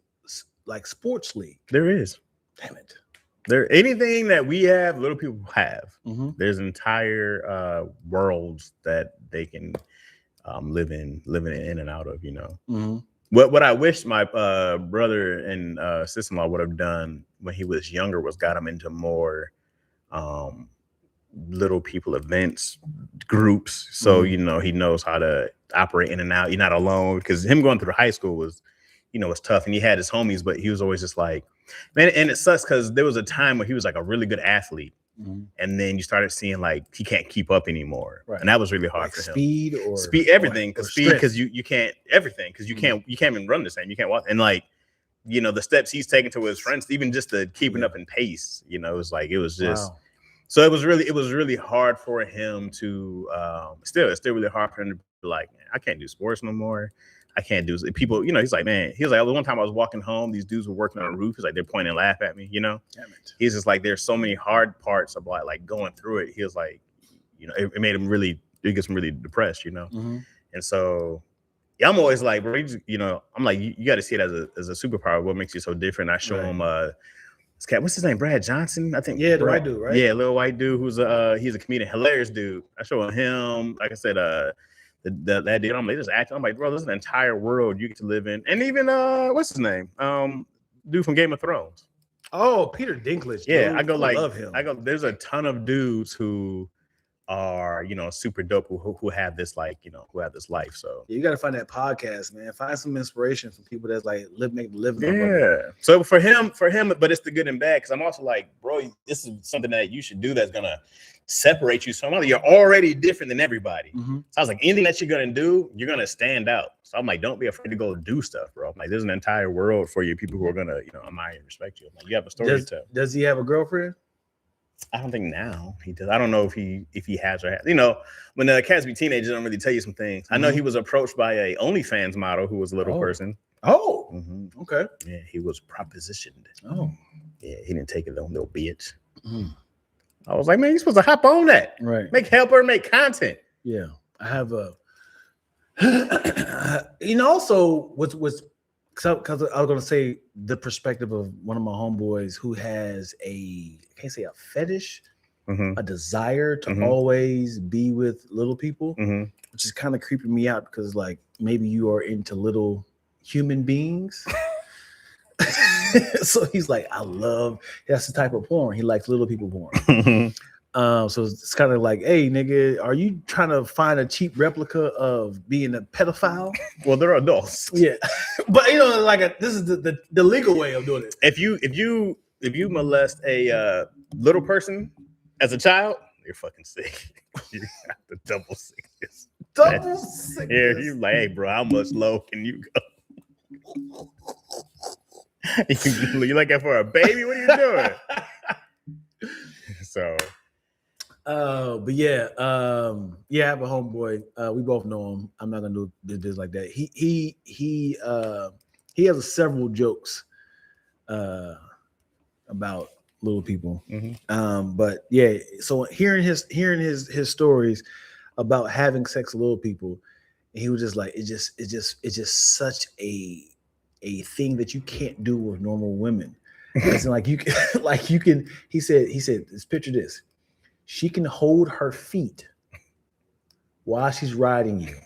like sports league. There is. Damn it. Anything that we have, little people have. There's entire worlds that they can live in and out of, What I wish my brother and sister-in-law would have done when he was younger was got him into more little people events, groups, so he knows how to operate in and out. You're not alone, because him going through high school was was tough, and he had his homies, but he was always just like, man. And it sucks because there was a time where he was like a really good athlete, and then you started seeing like he can't keep up anymore, and that was really hard for him. Speed, everything, because you can't everything because you can't even run the same. You can't walk, and like the steps he's taking to his friends, even just the keeping up in pace. It was just. Wow. So it was really hard for him to it's still really hard for him to be like, man, I can't do sports no more. I can't do people, he's like, man, he was like, one time I was walking home, these dudes were working on a roof. He's like, they're pointing and laugh at me, Damn it. He's just like, there's so many hard parts about like going through it. He was like, it made him it gets him really depressed, And so I'm always like, bro, I'm like, you got to see it as a superpower. What makes you so different? I show him what's his name? Brad Johnson, I think. Yeah, the white dude, right? Yeah, little white dude who's he's a comedian, hilarious dude. I show him, like I said, that dude. I'm like, just acting. I'm like, bro, this is an entire world you get to live in. And even what's his name? Dude from Game of Thrones. Oh, Peter Dinklage. Yeah, dude. I love him. There's a ton of dudes who are super dope who have this who have this life. So you got to find that podcast, man. Find some inspiration from people that's like make living. Yeah. So for him, but it's the good and bad, because I'm also like, bro, this is something that you should do that's gonna separate you so much. You're already different than everybody. So I was like, anything that you're gonna do, you're gonna stand out. So I'm like, don't be afraid to go do stuff, bro. I'm like, there's an entire world for you, people who are gonna admire and respect you. I'm like, you have a story to tell. Does he have a girlfriend? I don't think now he does. I don't know if he has or has. When cats be teenagers, I don't really tell you some things. I know he was approached by a OnlyFans model who was a little person. Oh, okay. Yeah, he was propositioned. Oh, yeah, he didn't take it on, little bitch. I was like, man, you're supposed to hop on that. Right. Help her make content. Yeah, I have a. Also, what's because I was going to say the perspective of one of my homeboys who has I can't say a fetish, a desire to always be with little people, which is kind of creeping me out because like maybe you are into little human beings. So he's like, that's the type of porn. He likes little people porn. So it's kind of like, hey, nigga, are you trying to find a cheap replica of being a pedophile? Well, they're adults. Yeah, but this is the legal way of doing it. If you molest a little person as a child, you're fucking sick. You got the double sickness. Double sickness. Yeah, you like, hey, bro, how much low can you go? You like that for a baby? What are you doing? So. But yeah, I have a homeboy. We both know him. I'm not gonna do this like that. He has several jokes about little people. But yeah, so hearing his stories about having sex with little people, and he was just like, it's just such a thing that you can't do with normal women. It's like you can. He said, let's picture this. She can hold her feet while she's riding you,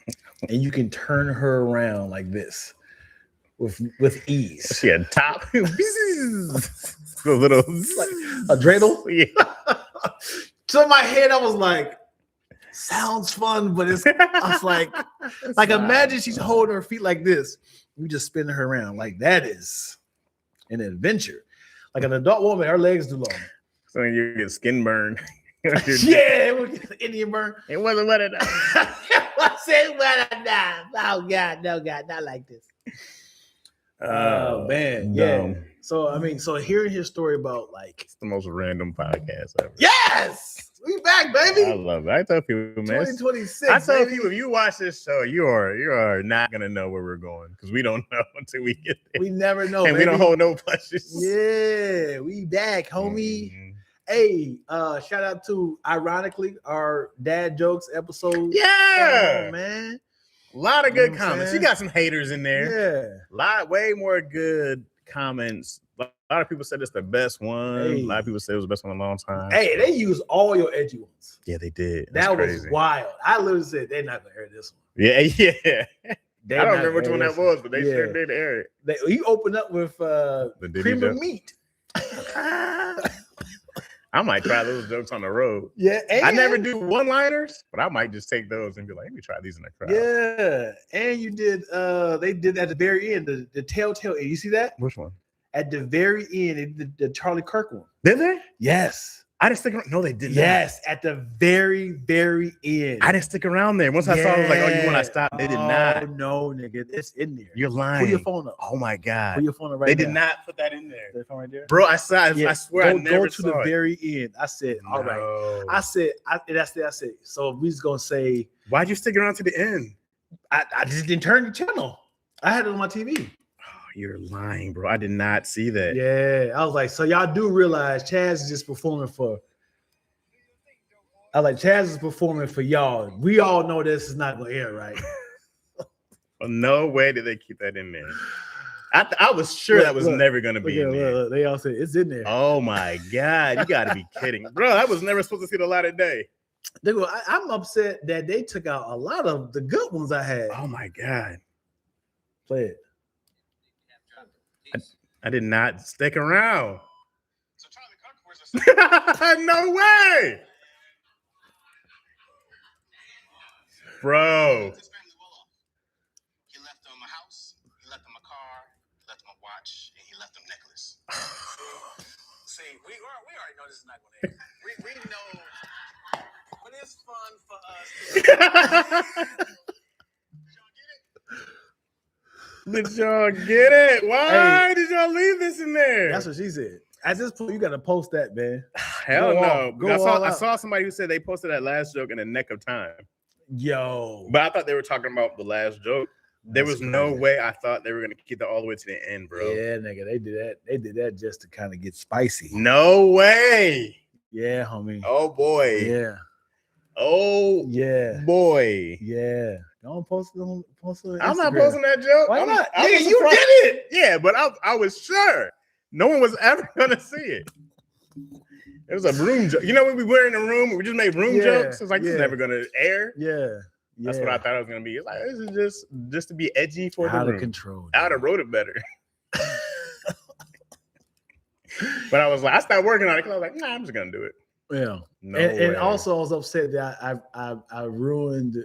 and you can turn her around like this with ease. She had top, a little like a dreidel. Yeah. So in my head, I was like, "Sounds fun," but I was like imagine she's holding her feet like this. You just spin her around like that is an adventure. Like an adult woman, her legs too long. So you get skin burn. Yeah, it was Indian burn. It wasn't what it. I said what I died. Oh God, no God, not like this. Oh man, yeah. So hearing his story about like it's the most random podcast ever. Yes, we back, baby. I love it. I tell people, man. 2026. I tell people, if you watch this show, you are not gonna know where we're going because we don't know until we get there. We never know, and baby. We don't hold no punches. Yeah, we back, homie. Hey, shout out to ironically our dad jokes episode. Yeah, man. A lot of good comments. You got some haters in there. Yeah. Way more good comments. A lot of people said it's the best one. Hey. A lot of people said it was the best one in a long time. Hey, they used all your edgy ones. Yeah, they did. That was wild. I literally said they're not gonna hear this one. Yeah. I don't remember which one that was, but they sure did air it. You opened up with the cream of meat. I might try those jokes on the road. Yeah, I never do one-liners, but I might just take those and be like, let me try these in the crowd. Yeah, and you did. They did at the very end the telltale. You see that? Which one? At the very end, they did the Charlie Kirk one. Did they? Yes. I didn't stick around. No, they did not. Yes, at the very, very end. I didn't stick around there. Once I saw it, I was like, oh, you want to stop? They did not. No, nigga, it's in there. You're lying. Put your phone up. Oh my God. Put your phone up right They now. did not put that in there. That phone right there? Bro, I saw it. I swear I never go to the very end. I said, all right. I said, so we just gonna say, why'd you stick around to the end? I just didn't turn the channel. I had it on my TV. Oh, you're lying, bro. I did not see that. Yeah. I was like, so y'all do realize Chaz is just performing for. I was like, Chaz is performing for y'all. We all know this is not gonna air, right? Well, no way did they keep that in there. I was sure that was never gonna be in there. They all said it's in there. Oh my God, you gotta be kidding, bro! I was never supposed to see the light of day. I'm upset that they took out a lot of the good ones I had. Oh my God, play it. I did not stick around. So Charlie, no way. Bro. He left them a house, he left them a car, he left them a watch, and he left them necklace. See, we already know this is not going to end. We know, but it's fun for us. Did y'all get it? Why did y'all leave this in there? That's what she said. At this point, you got to post that, man. hell Go no. off. Go I all out. saw somebody who said they posted that last joke in the nick of time. Yo. But I thought they were talking about the last joke. There was no way I thought they were gonna keep that all the way to the end, bro. Yeah, nigga, they did that. They did that just to kind of get spicy. No way. Yeah, homie. Oh boy. Yeah. Oh Yeah. boy. Yeah. Don't post it on I'm not Instagram. posting that joke. Why not? I was Nigga, you surprised. did it. Yeah, but I was sure no one was ever gonna see it. It was a room joke. You know when we were in the room, we just made room jokes. It's like this is never gonna air. Yeah. That's what I thought it was gonna be. It's like this is just to be edgy for the out room. of control. I'd have wrote it better. But I was like, I started working on it because I was like, nah, I'm just gonna do it. Yeah. No and way. also I was upset that I ruined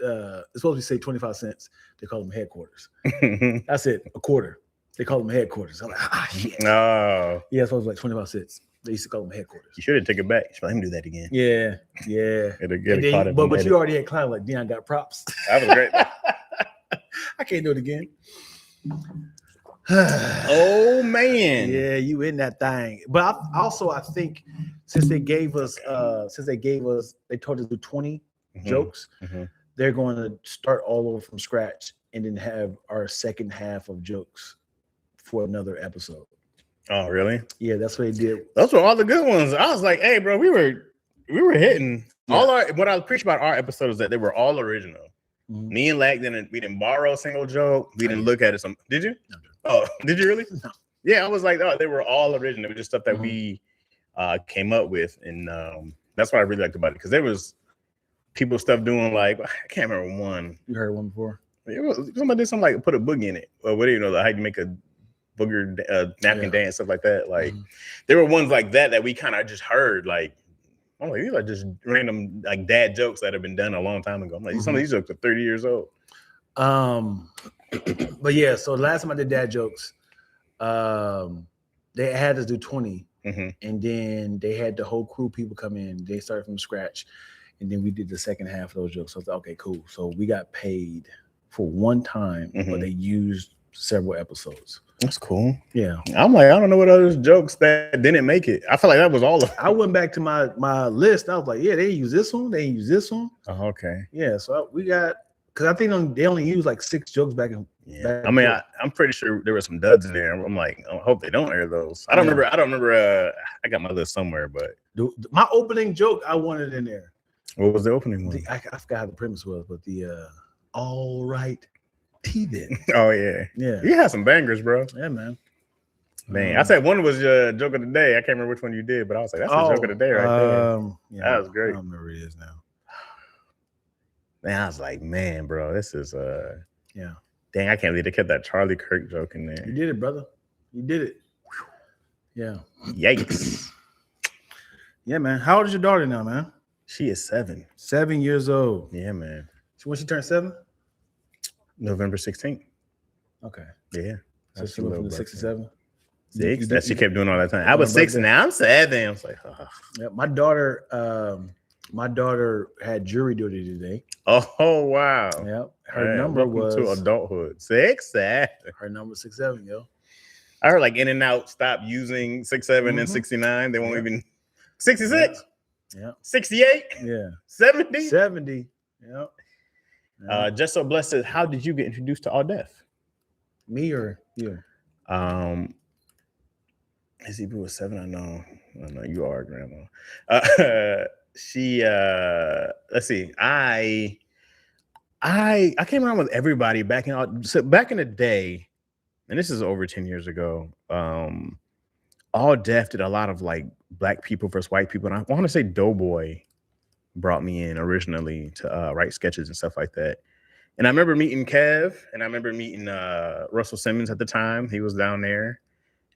it's supposed to say 25 cents. They call them headquarters. That's it, a quarter. They call them headquarters. I'm like, shit. No. Yeah, it's supposed to be like 25 cents. They used to call them headquarters. You should have taken it back. You should let him do that again. Yeah. But you already had clout like Dion got props. That was great. I can't do it again. Oh man. Yeah, you in that thing. But I think since they told us to do 20 jokes, they're going to start all over from scratch and then have our second half of jokes for another episode. Oh, really? Yeah, that's what they did. Those were all the good ones. I was like, hey, bro, we were hitting all our. What I appreciate about our episodes is that they were all original. Mm-hmm. Me and Lack we didn't borrow a single joke. We didn't look at it. Did you? No. Oh, did you really? No. Yeah, I was like, oh, they were all original. It was just stuff that we came up with, and that's what I really liked about it because there was people stuff doing like I can't remember one. You heard one before? It was somebody did something like put a boogie in it, or what do you know? How you make a booger napkin dance, stuff like that. Like there were ones like that we kind of just heard. Like, I'm like, these are just random like dad jokes that have been done a long time ago. I'm like, some of these jokes are 30 years old. But yeah, so the last time I did dad jokes, they had us do 20, and then they had the whole crew people come in. They started from scratch, and then we did the second half of those jokes. So I was like, okay, cool. So we got paid for one time, but they used several episodes. That's cool. Yeah. I'm like, I don't know what other jokes that didn't make it. I feel like that was all of them. I went back to my list. I was like, yeah, they use this one. They use this one. Oh, okay. Yeah. So we got, because I think they only used like 6 jokes back in. Yeah. I mean, I'm pretty sure there were some duds in there. I'm like, I hope they don't air those. I don't remember. I got my list somewhere, but my opening joke, I wanted in there. What was the opening one? I forgot how the premise was, but the all right. Then. Oh yeah. You had some bangers, bro. Yeah, man. I said one was your joke of the day. I can't remember which one you did, but I was like, that's the joke of the day right there. Yeah, that was great. I don't remember it is now. Man, I was like, man, bro, this is yeah. Dang, I can't believe they kept that Charlie Kirk joke in there. You did it, brother. You did it. Yeah. Yikes. Yeah, man. How old is your daughter now, man? She is 7. 7 years old. Yeah, man. So when she turned 7? November 16th. Okay. Yeah. So she went from the 6 to 7? 6. That she kept doing all that time. I was 6 and now I'm 7. I was like, Yeah, my daughter had jury duty today. Oh wow. Yeah. Her number was to adulthood. 6, 7. Her number 67, yo. I heard like In and Out stopped using 6, 7 and 69. They won't even 66. Yeah. 68. Yeah. 70. 70. Yeah. Just So Blessed says, how did you get introduced to All Deaf? Me or you? Is he was 7? I know you are, Grandma. She let's see. I came around with everybody back in the day, and this is over 10 years ago. All Deaf did a lot of like black people versus white people, and I want to say Doughboy brought me in originally to write sketches and stuff like that. And I remember meeting Kev, and I remember meeting Russell Simmons at the time. He was down there,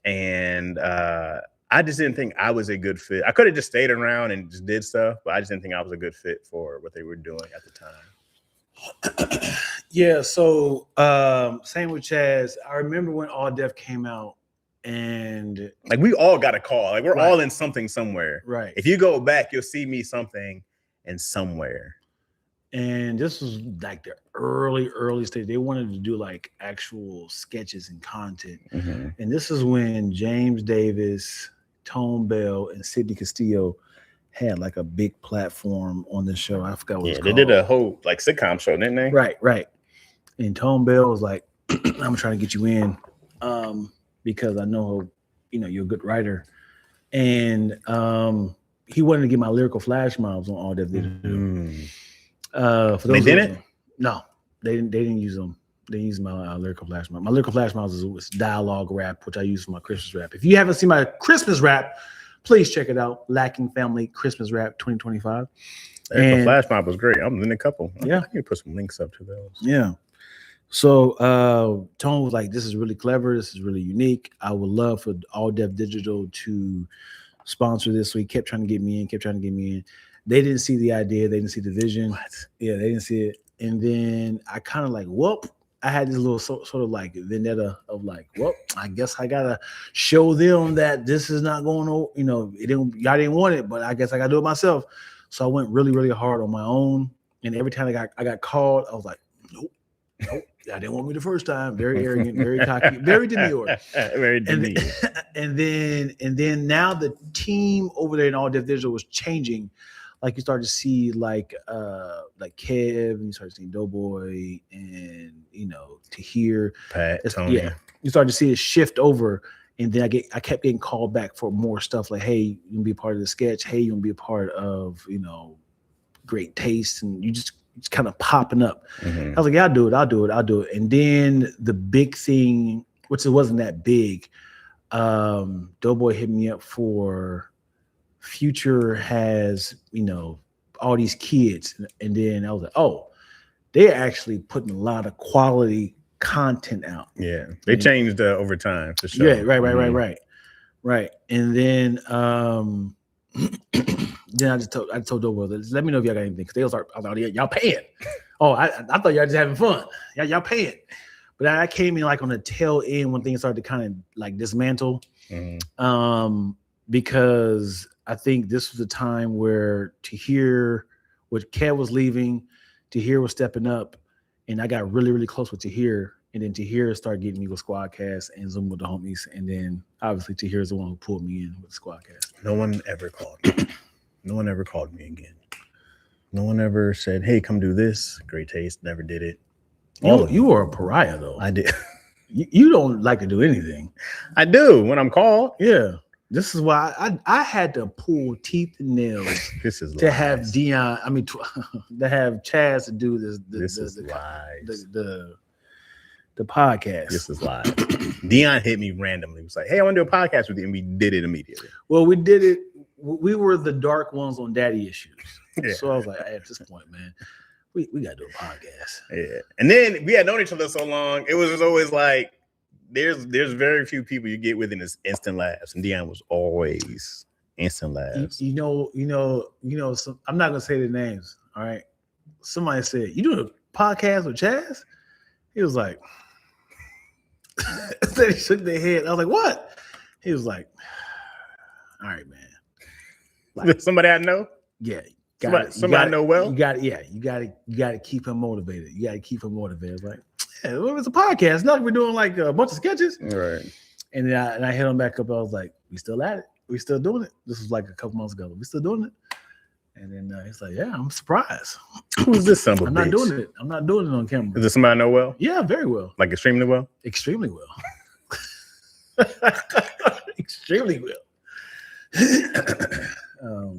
and I just didn't think I was a good fit. I could have just stayed around and just did stuff, but I just didn't think I was a good fit for what they were doing at the time. Yeah, so same with Chaz. I remember when All Deaf came out, and like we all got a call. Like we're all in something somewhere. Right. If you go back, you'll see me something and somewhere. And this was like the early stage. They wanted to do like actual sketches and content. And this is when James Davis, Tone Bell and Sidney Castillo had like a big platform on the show. I forgot what it's called. They did a whole like sitcom show, didn't they? Right. And Tone Bell was like, I'm trying to get you in because I know, you're a good writer. And he wanted to get my lyrical flash mobs on all that video. For those they didn't? No, they didn't use them. They used my lyrical flash mob. My lyrical flash mobs was dialogue rap, which I use for my Christmas rap. If you haven't seen my Christmas rap, please check it out. Lacking Family Christmas Rap 2025. The flash mob was great. I'm in a couple. Yeah. I can put some links up to those. Yeah. So Tone was like, this is really clever. This is really unique. I would love for All Deaf Digital to sponsor this. So he kept trying to get me in. They didn't see the idea. They didn't see the vision. What? Yeah, they didn't see it. And then I kind of like, whoop. I had this little sort of like vendetta of like, well, I guess I gotta show them that this is not going on. Y'all didn't want it, but I guess I gotta do it myself. So I went really, really hard on my own. And every time I got called, I was like, nope. I didn't want me the first time. Very arrogant, very cocky, very demure. Very demure. And then now the team over there in All Deaf Digital was changing. Like you start to see like Kev, and you start to see Doughboy, and Tahir, Pat, Tony. Yeah, you start to see it shift over, and then I kept getting called back for more stuff. Like, hey, you can be a part of the sketch. Hey, you can be a part of Great Taste, and you just kind of popping up. Mm-hmm. I was like, yeah, I'll do it. And then the big thing, which it wasn't that big, Doughboy hit me up for. Future has, all these kids. And then I was like, oh, they're actually putting a lot of quality content out. Yeah. They changed over time for sure. Yeah, right. And then then I told Doughboy, let me know if y'all got anything. Because they was like, I thought, y'all paying. Oh, I thought y'all just having fun. Y'all paying. But I came in like on the tail end when things started to kind of like dismantle. Mm-hmm. Because I think this was the time where Tahir, when Kev was leaving, Tahir was stepping up, and I got really, really close with Tahir. And then Tahir started getting me with Squadcast and Zoom with the homies. And then obviously Tahir is the one who pulled me in with Squadcast. No one ever called me. No one ever called me again. No one ever said, hey, come do this. Great Taste. Never did it. You were a pariah, though. I did. You don't like to do anything. I do when I'm called. Yeah. This is why I had to pull teeth and nails to have Dion. I mean, to have Chaz to do the podcast. This is live. Dion hit me randomly. He was like, "Hey, I want to do a podcast with you," and we did it immediately. Well, we did it. We were the dark ones on Daddy Issues. Yeah. So I was like, hey, at this point, man, we gotta do a podcast. Yeah. And then we had known each other so long. It was just always like. There's very few people you get within this instant laughs, and Dion was always instant laughs. You know. So I'm not gonna say the names. All right. Somebody said, "You doing a podcast with Chaz?" He was like, they shook their head. I was like, "What?" He was like, "All right, man." Like, somebody I know. Yeah. Somebody I know well. You got to keep him motivated. You got to keep him motivated. Like, yeah, well, it's a podcast. It's not like we're doing like a bunch of sketches. Right. And then I hit him back up. I was like, we still at it. We still doing it. This was like a couple months ago. We still doing it. And then he's like, yeah, I'm surprised. Who's this son of a bitch? I'm not doing it. I'm not doing it on camera. Is this somebody I know well? Yeah, very well. Like extremely well? Extremely well. Extremely well.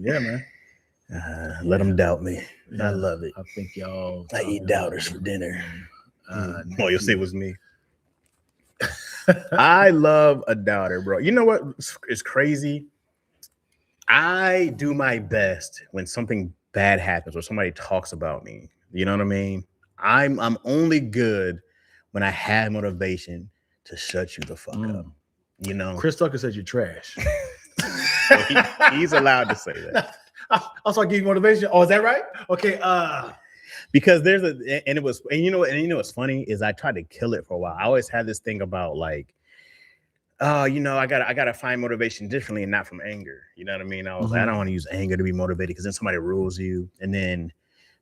Yeah, man. Let them doubt me. Yeah, I love it. I think y'all. I eat doubters for dinner. You'll see it was me. I love a doubter, bro. You know what is crazy? I do my best when something bad happens or somebody talks about me. You know what I mean? I'm only good when I have motivation to shut you the fuck up. You know, Chris Tucker said you're trash. So he's allowed to say that. I'll start giving you motivation. Oh, is that right? Okay. Because you know what's funny is I tried to kill it for a while. I always had this thing about like, I gotta find motivation differently and not from anger. You know what I mean? I was like, I don't want to use anger to be motivated because then somebody rules you. And then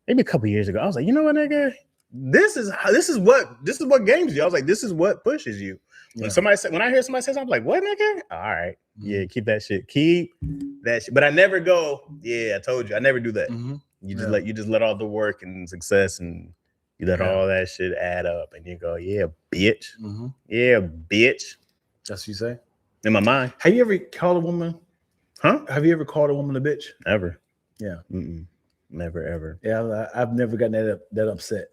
maybe a couple years ago, I was like, you know what, nigga, this is what games you. I was like, this is what pushes you. When I hear somebody say something, I'm like, what, nigga? All right, yeah, keep that shit. But I never go, yeah, I told you. I never do that. You just let all the work and success and you let all that shit add up, and you go, yeah, bitch, yeah, bitch. That's what you say in my mind. Have you ever called a woman? Huh? Have you ever called a woman a bitch? Ever? Yeah. Never ever. Yeah, I've never gotten that upset.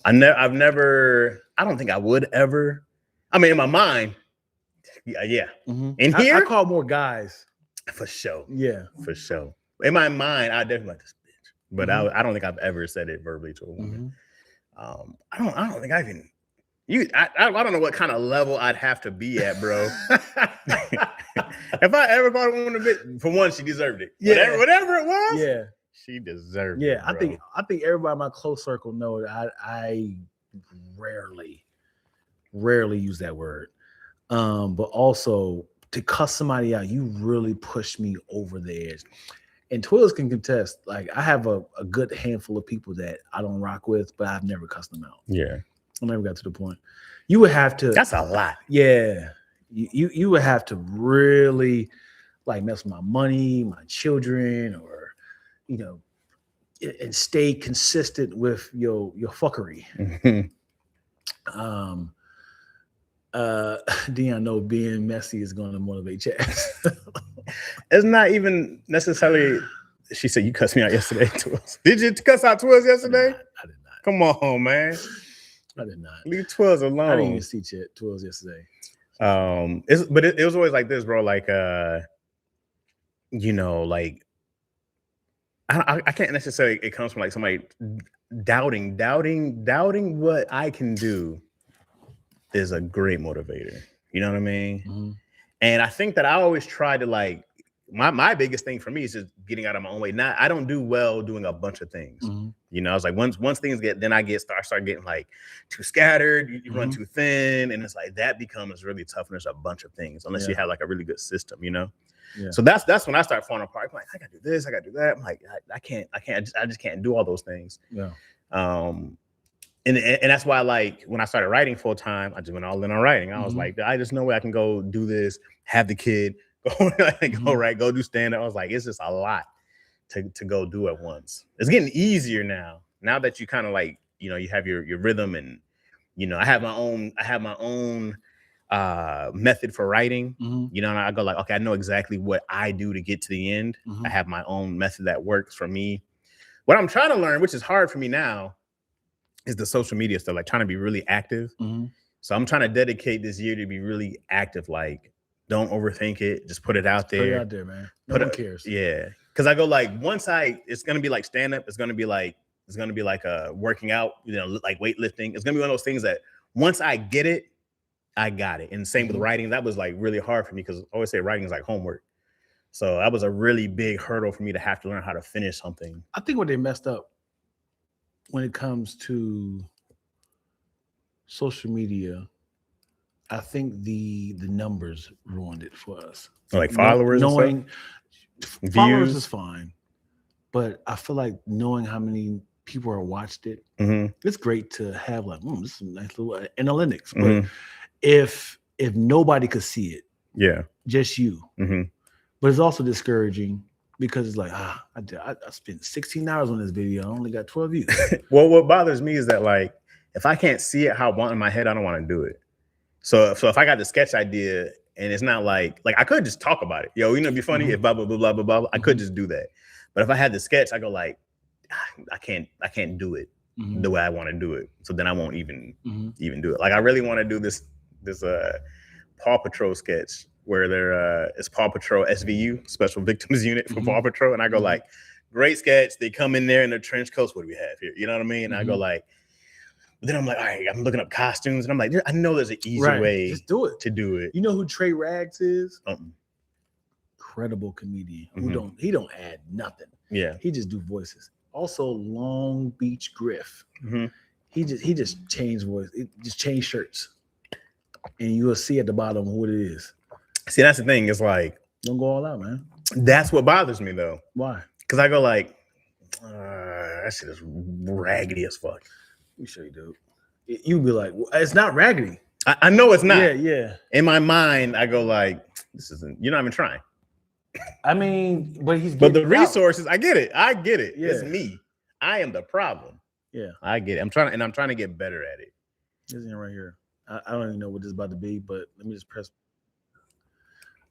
I've never. I don't think I would ever. I mean, in my mind, yeah. In here, I call more guys for sure. Yeah, for sure. In my mind, I definitely like this bitch, but I don't think I've ever said it verbally to a woman. I don't think I even. I don't know what kind of level I'd have to be at, bro. If I ever called a woman a bitch, for one, she deserved it. Yeah, whatever it was. Yeah, she deserved it. Yeah, bro. I think everybody in my close circle know that I rarely use that word. But also to cuss somebody out, you really pushed me over the edge. And Twills can contest. Like, I have a good handful of people that I don't rock with, but I've never cussed them out. Yeah, I never got to the point. You would have to. That's a lot. Yeah, you would have to really like mess with my money, my children, or and stay consistent with your fuckery. Dion, know being messy is going to motivate Chaz. It's not even necessarily. She said you cussed me out yesterday. Twills. Did you cuss out Twills yesterday? I did not. Come on, man. I did not. Leave Twills alone. I didn't even see Twills yesterday. It was always like this, bro. Like, like I can't necessarily. It comes from like somebody doubting what I can do is a great motivator. You know what I mean? And I think that I always try to like my biggest thing for me is just getting out of my own way. I don't do well doing a bunch of things. I was like once things get, then I start getting like too scattered. You run too thin, and it's like that becomes really tough. And there's a bunch of things unless you have like a really good system, Yeah. So that's when I start falling apart. I'm like, I gotta do this, I gotta do that. I'm like, I just can't do all those things. Yeah. And that's why, like, when I started writing full time, I just went all in on writing. I was like, I just know where I can go do this, have the kid, go do stand up. I was like, it's just a lot to go do at once. It's getting easier now that you kind of like, you have your rhythm, and I have my own method for writing. And I go like, okay, I know exactly what I do to get to the end. I have my own method that works for me. What I'm trying to learn, which is hard for me now, is the social media stuff, like trying to be really active. So I'm trying to dedicate this year to be really active. Like, don't overthink it. Just put it out there. Put it out there, man. No one cares. Yeah. Cause I go like, it's going to be like stand up. It's going to be like working out, like weightlifting. It's going to be one of those things that once I get it, I got it. And same with writing. That was like really hard for me, because I always say writing is like homework. So that was a really big hurdle for me to have to learn how to finish something. I think what they messed up when it comes to social media, I think the numbers ruined it for us. Like followers, knowing followers views is fine, but I feel like knowing how many people are watched it, it's great to have like, this is a nice little analytics. But if nobody could see it, just you, but it's also discouraging. Because it's like, I spent 16 hours on this video. I only got 12 views. Well, what bothers me is that, like, if I can't see it how I want in my head, I don't want to do it. So if I got the sketch idea and it's not like I could just talk about it. It'd be funny if blah, blah, blah, blah, blah, blah. I could just do that. But if I had the sketch, I go like, I can't do it the way I want to do it. So then I won't even do it. Like, I really want to do this Paw Patrol sketch where it's Paw Patrol SVU, Special Victims Unit for Paw Patrol. And I go like, great sketch. They come in there in their trench coats. What do we have here? You know what I mean? And I go like, then I'm like, all right, I'm looking up costumes. And I'm like, I know there's an easy way just do it. To do it. You know who Trey Rags is? Incredible comedian. He don't add nothing. Yeah. He just do voices. Also Long Beach Griff. He just changed voice. It just changed shirts. And you will see at the bottom what it is. See, that's the thing. It's like, don't go all out, man. That's what bothers me, though. Why? Because I go like, that shit is raggedy as fuck. Let me show you, dude. You be like, well, it's not raggedy. I know it's not. Yeah. In my mind, I go like, this isn't. You're not even trying. I mean, but But the resources, I get it. Yeah. It's me. I am the problem. Yeah, I get it. I'm trying to get better at it. This is right here. I don't even know what this is about to be, but let me just press.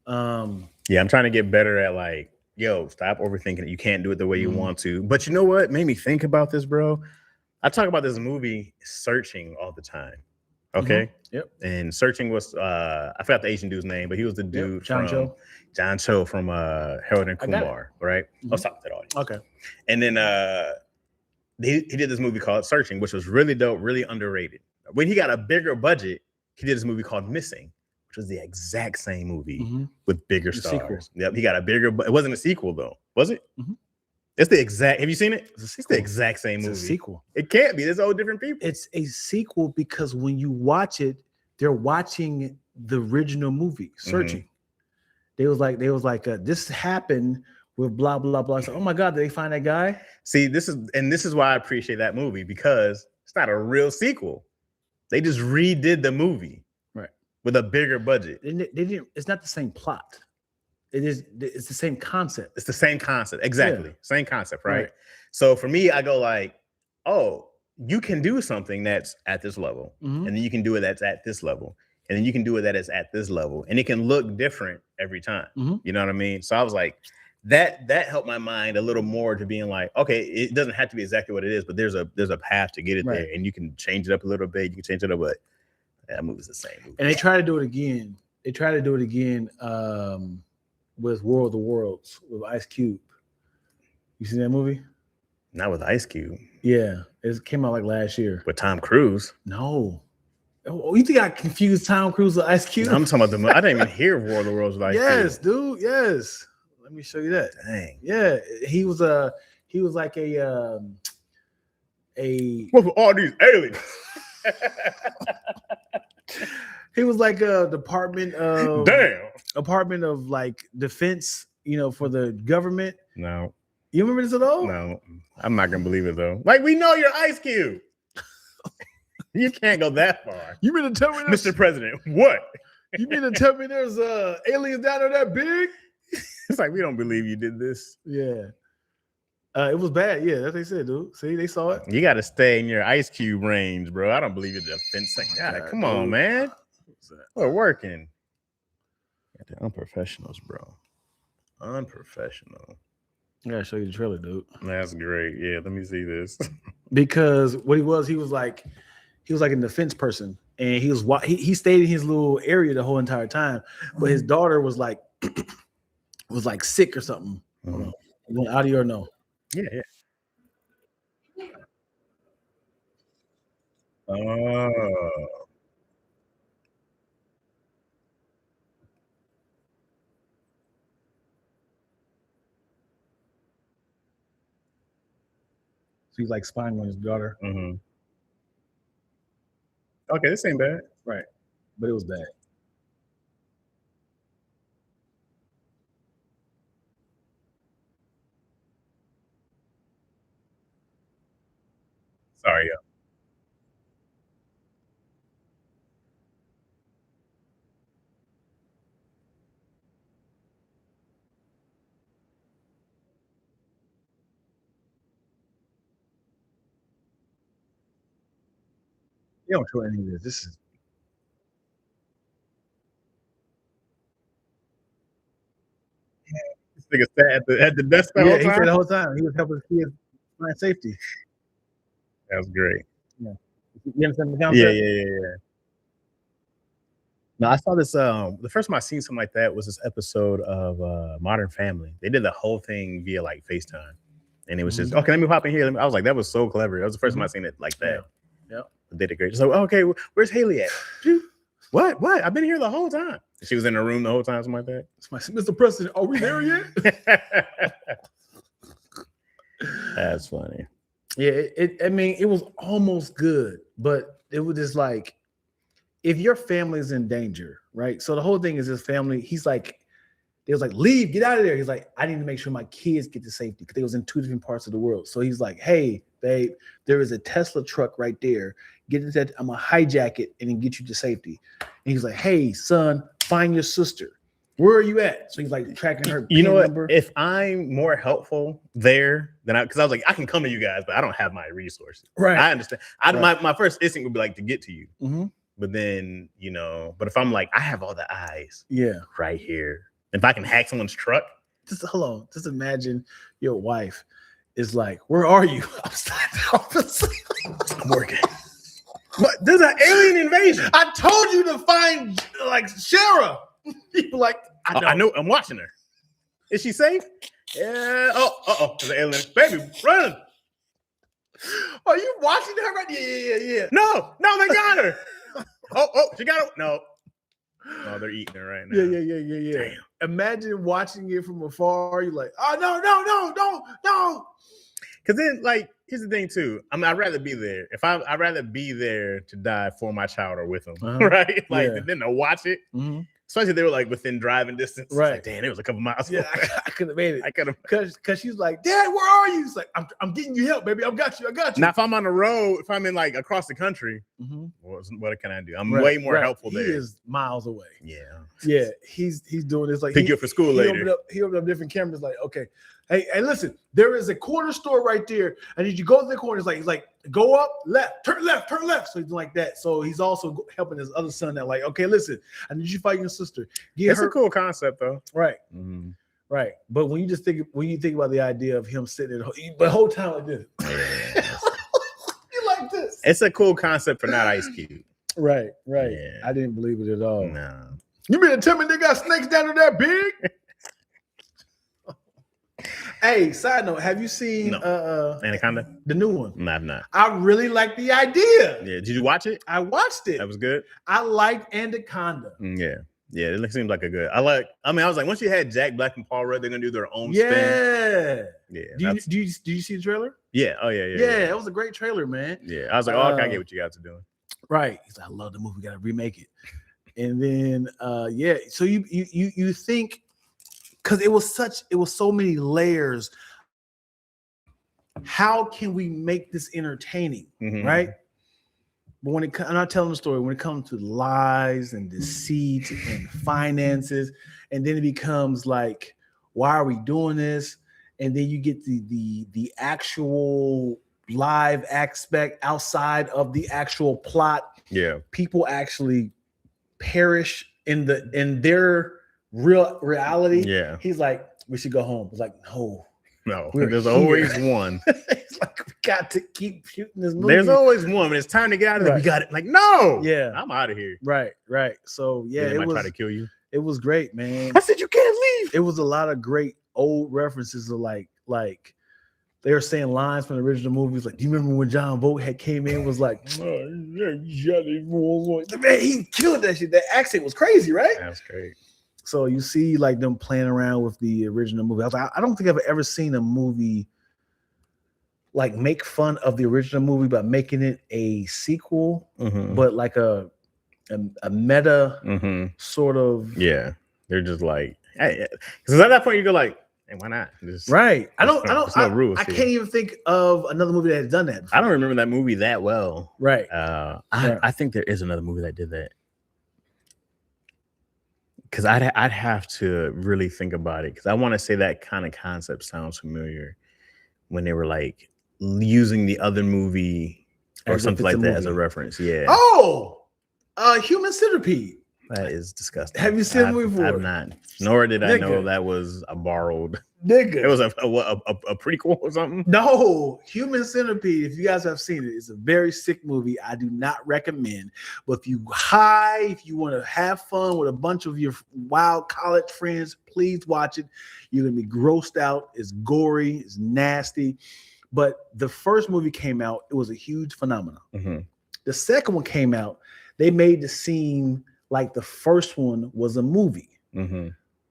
Yeah, I'm trying to get better at like, yo, stop overthinking it. You can't do it the way you want to. But you know what made me think about this, bro? I talk about this movie Searching all the time. Okay. Yep. And Searching was I forgot the Asian dude's name, but he was the dude John Cho from Harold and Kumar, right? Oh, stop that audience. Okay. And then he did this movie called Searching, which was really dope, really underrated. When he got a bigger budget, he did this movie called Missing, which was the exact same movie with bigger stars. Sequel. Yep, he got a bigger, but it wasn't a sequel though, was it? It's the exact. Have you seen it? It's the exact same movie. It's a sequel. It can't be. There's all different people. It's a sequel because when you watch it, they're watching the original movie, Searching. They was like, this happened with blah blah blah. So, oh my God, did they find that guy? See, this is why I appreciate that movie, because it's not a real sequel. They just redid the movie, right, with a bigger budget. They didn't. It's not the same plot. It's the same concept. It's the same concept. Exactly. Yeah. Same concept, right? So for me, I go like, oh, you can do something that's at this level, and then you can do it that's at this level, and then you can do it that is at this level, and it can look different every time. You know what I mean? So I was like, that helped my mind a little more to being like, okay, it doesn't have to be exactly what it is, but there's a path to get it there, and you can change it up a little bit. You can change it up, but that movie's the same movie. And they try to do it again. With World of the Worlds with Ice Cube. You seen that movie? Not with Ice Cube. Yeah, it came out like last year. With Tom Cruise. No. Oh, you think I confused Tom Cruise with Ice Cube? I'm talking about the movie. I didn't even hear World of the Worlds with Ice Cube. Yes, dude. Yes. Let me show you that. Dang. Yeah, he was like a what's with all these aliens? He was like a department of like defense, for the government. No. You remember this at all? No. I'm not gonna believe it though. Like, we know you're Ice Cube. You can't go that far. You mean to tell me Mr. President, what? You mean to tell me there's aliens down there that big? It's like, we don't believe you did this. Yeah. It was bad. Yeah, that's what they said, dude. See, they saw it. You got to stay in your Ice Cube range, bro. I don't believe you're defense. God, come on, man. We're working. The unprofessionals, bro. Unprofessional. I gotta show you the trailer, dude. That's great. Yeah, let me see this. Because what he was like a defense person, and he stayed in his little area the whole entire time. But his daughter was like sick or something. You want audio or no? Yeah. Oh. So he's like spying on his daughter. Okay, this ain't bad. Right. But it was bad. Sorry, yo. You don't show any of this. This is This nigga sat at the desk the whole he time. said the whole time he was helping his kids find safety. That was great. Yeah. You understand the concept? Yeah. No, I saw this. The first time I seen something like that was this episode of Modern Family. They did the whole thing via like FaceTime, and it was just okay. Let me hop in here. I was like, that was so clever. That was the first time I seen it like that. Yeah. They did great. So okay, where's Haley at? What? I've been here the whole time. She was in the room the whole time, something like that. Mr. President, are we there yet? That's funny. Yeah, it was almost good, but it was just like, if your family is in danger, right? So the whole thing is his family. They was like, leave, get out of there. He's like, I need to make sure my kids get to safety because they was in two different parts of the world. So he's like, hey, babe, there is a Tesla truck right there. Get into that. I'm gonna hijack it and then get you to safety. And he's like, hey, son, find your sister. Where are you at? So he's like tracking her. You know what? Number. If I'm more helpful there than because I was like, I can come to you guys, but I don't have my resources. Right. I understand. My first instinct would be like to get to you. Mm-hmm. But then, but if I'm like, I have all the eyes right here. If I can hack someone's truck. Just hold on. Just imagine your wife is like, where are you? I'm working. But there's an alien invasion. I told you to find like Shara. People like, I know. I'm watching her. Is she safe? Yeah. Oh. There's an alien. Baby, run. Are you watching her right? Yeah. No, they got her. Oh, she got her. No, they're eating her right now. Yeah. Damn. Imagine watching it from afar. You're like, oh, no. Because then, like, here's the thing too. I'd rather be there. I'd rather be there to die for my child or with them, right? Like, then to watch it. Mm-hmm. Especially if they were like within driving distance. Right. Like, damn, it was a couple miles. Yeah, I could have made it. I could have. Because she's like, Dad, where are you? It's like, I'm getting you help, baby. I got you. Now, if I'm on the road, if I'm in like across the country, what can I do? I'm way more helpful there. He is miles away. Yeah. He's doing this like pick you up for school later. He opened up different cameras. Like, okay, hey, listen, there is a corner store right there. I need you to go to the corner. He's like, go up, left, turn left. So he's like that. So he's also helping his other son that, like, okay, listen, I need you to fight your sister. It's a cool concept, though. Right. Mm-hmm. Right. But when you think about the idea of him sitting the whole time like this. You like this. It's a cool concept for not Ice Cube. Right. Yeah. I didn't believe it at all. No. You mean to tell me they got snakes down there that big? Hey, side note, have you seen Anaconda? The new one? No, I've not. I really like the idea. Yeah, did you watch it? I watched it. That was good. I liked Anaconda. Yeah, it seems like a good. I was like, once you had Jack Black and Paul Rudd, they're gonna do their own spin. Yeah. Do you see the trailer? Yeah. Oh yeah. Yeah, it was a great trailer, man. Yeah, I was like, okay, I get what you guys are doing. Right. He's like, I love the movie. Got to remake it. And then so you think. Because it was so many layers. How can we make this entertaining, right? But I'm not telling the story. When it comes to lies and deceit and finances, and then it becomes like, why are we doing this? And then you get the actual live aspect outside of the actual plot. Yeah, people actually perish in their real reality. Yeah, he's like, we should go home. It's like, no, there's always one. It's like, we got to keep shooting this movie. There's always one. When it's time to get out of it, we got it. Like, no, I'm out of here. Right. So they might try to kill you. It was great, man. I said you can't leave. It was a lot of great old references of like they were saying lines from the original movies. Like, do you remember when John Voight had came in? Was like, man, he killed that shit. That accent was crazy, right? That's great. So you see like them playing around with the original movie. I was like, I don't think I've ever seen a movie like make fun of the original movie by making it a sequel, but like a meta sort of. Yeah, they're just like, because at that point you go like, hey, why not? Right. I can't even think of another movie that has done that before. I don't remember that movie that well. Right. I think there is another movie that did that. Because I'd have to really think about it. Because I want to say that kind of concept sounds familiar when they were like using the other movie or something like that as a reference. Yeah. Oh, Human Centipede. That is disgusting. Have you seen the movie before? I've not. Nor did I know that was a borrowed. Nigga. It was a prequel or something. No, Human Centipede. If you guys have seen it, it's a very sick movie. I do not recommend. But if you want to have fun with a bunch of your wild college friends, please watch it. You're gonna be grossed out. It's gory. It's nasty. But the first movie came out. It was a huge phenomenon. The second one came out. They made the scene like the first one was a movie.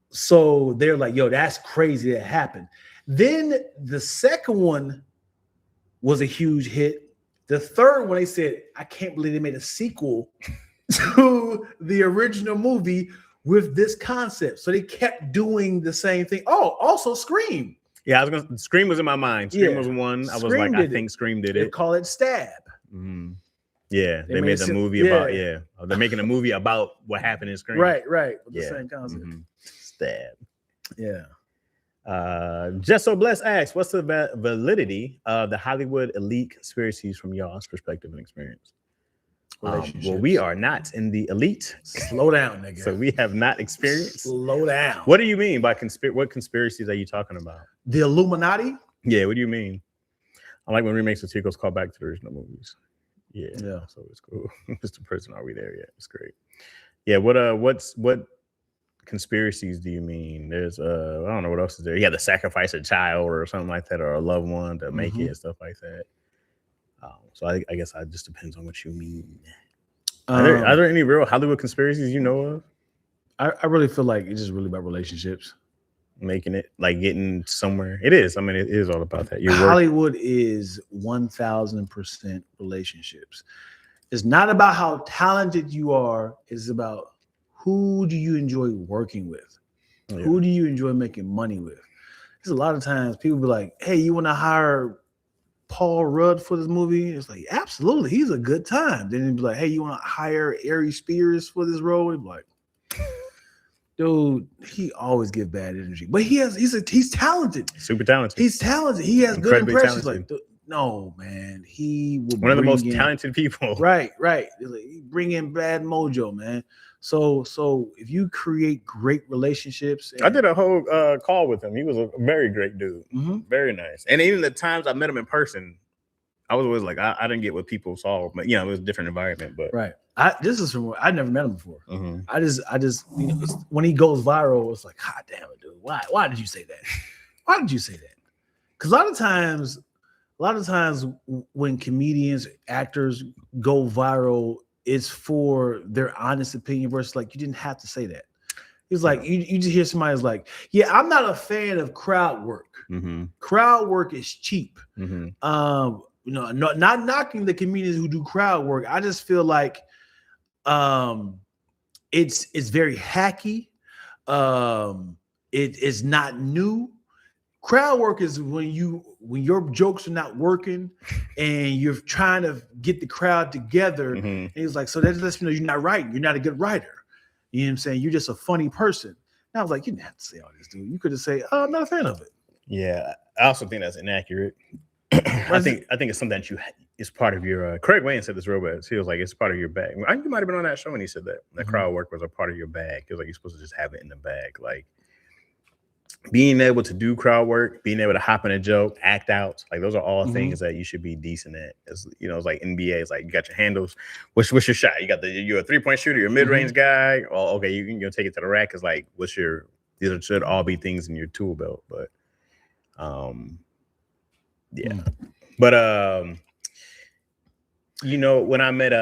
So they're like, yo, that's crazy that happened. Then the second one was a huge hit. The third one, they said, I can't believe they made a sequel to the original movie with this concept. So they kept doing the same thing. Oh, also Scream. Yeah, I was gonna. Scream was in my mind. Scream Yeah. was one. I was Scream like, I did think Scream did They it. call it Stab. Mhm. Yeah, They they made made it the sim- movie yeah. about. Yeah, they're making a movie about what happened in Scream. Right. With the Yeah. same concept. Mhm. Stab. Yeah. Just so blessed asks, what's the validity of the Hollywood elite conspiracies from y'all's perspective and experience? Well, we are not in the elite. Slow down, nigga. So we have not experienced. Slow down. What do you mean by what conspiracies are you talking about? The Illuminati? Yeah, what do you mean? I like when remakes of sequels call back to the original movies. Yeah. So it's cool. Mr. Person, are we there yet? It's great. Yeah, what conspiracies do you mean? There's I don't know what else is there. Yeah, the sacrifice a child or something like that, or a loved one to make it and stuff like that. So I guess it just depends on what you mean. Are there any real Hollywood conspiracies you know of? I really feel like it's just really about relationships. Making it, like getting somewhere. It is. I mean, it is all about that. Hollywood is 1000% relationships. It's not about how talented you are. It's about who do you enjoy working with? Yeah. Who do you enjoy making money with? There's a lot of times people be like, hey, you want to hire Paul Rudd for this movie? It's like, absolutely, he's a good time. Then it'd be like, hey, you want to hire Ari Spears for this role? It'd be like, dude, he always give bad energy, but he's talented, super talented. He's talented. He has good impressions. Talented. Like, no, man, he will one of the most talented people. Right. Like, bring in bad mojo, man. So if you create great relationships, I did a whole call with him. He was a very great dude, very nice. And even the times I met him in person, I was always like, I didn't get what people saw, but it was a different environment. But this is from I never met him before. I just when he goes viral, it's like, God damn it, dude. Why did you say that? Why did you say that? Because a lot of times when comedians, actors go viral, it's for their honest opinion versus like, you didn't have to say that. It's like you just hear somebody's like, yeah, I'm not a fan of crowd work. Crowd work is cheap. Not knocking the comedians who do crowd work. I just feel like it's very hacky. It is not new. Crowd work is when your jokes are not working and you're trying to get the crowd together. And he's like, so that lets me know you're not writing. You're not a good writer. You know what I'm saying? You're just a funny person. And I was like, you didn't have to say all this, dude. You could just say, oh, I'm not a fan of it. Yeah, I also think that's inaccurate. I think it's something that it's part of your. Craig Wayne said this real bad. He was like, it's part of your bag. I think you might have been on that show when he said that. That crowd work was a part of your bag. He was like, you're supposed to just have it in the bag, like. Being able to do crowd work, being able to hop in a joke, act out, like those are all things that you should be decent at. It's like NBA. It's like you got your handles. What's your shot? You're a 3-point shooter. You're a mid-range guy. Oh, okay, you can take it to the rack. It's like these should all be things in your tool belt. But But when I met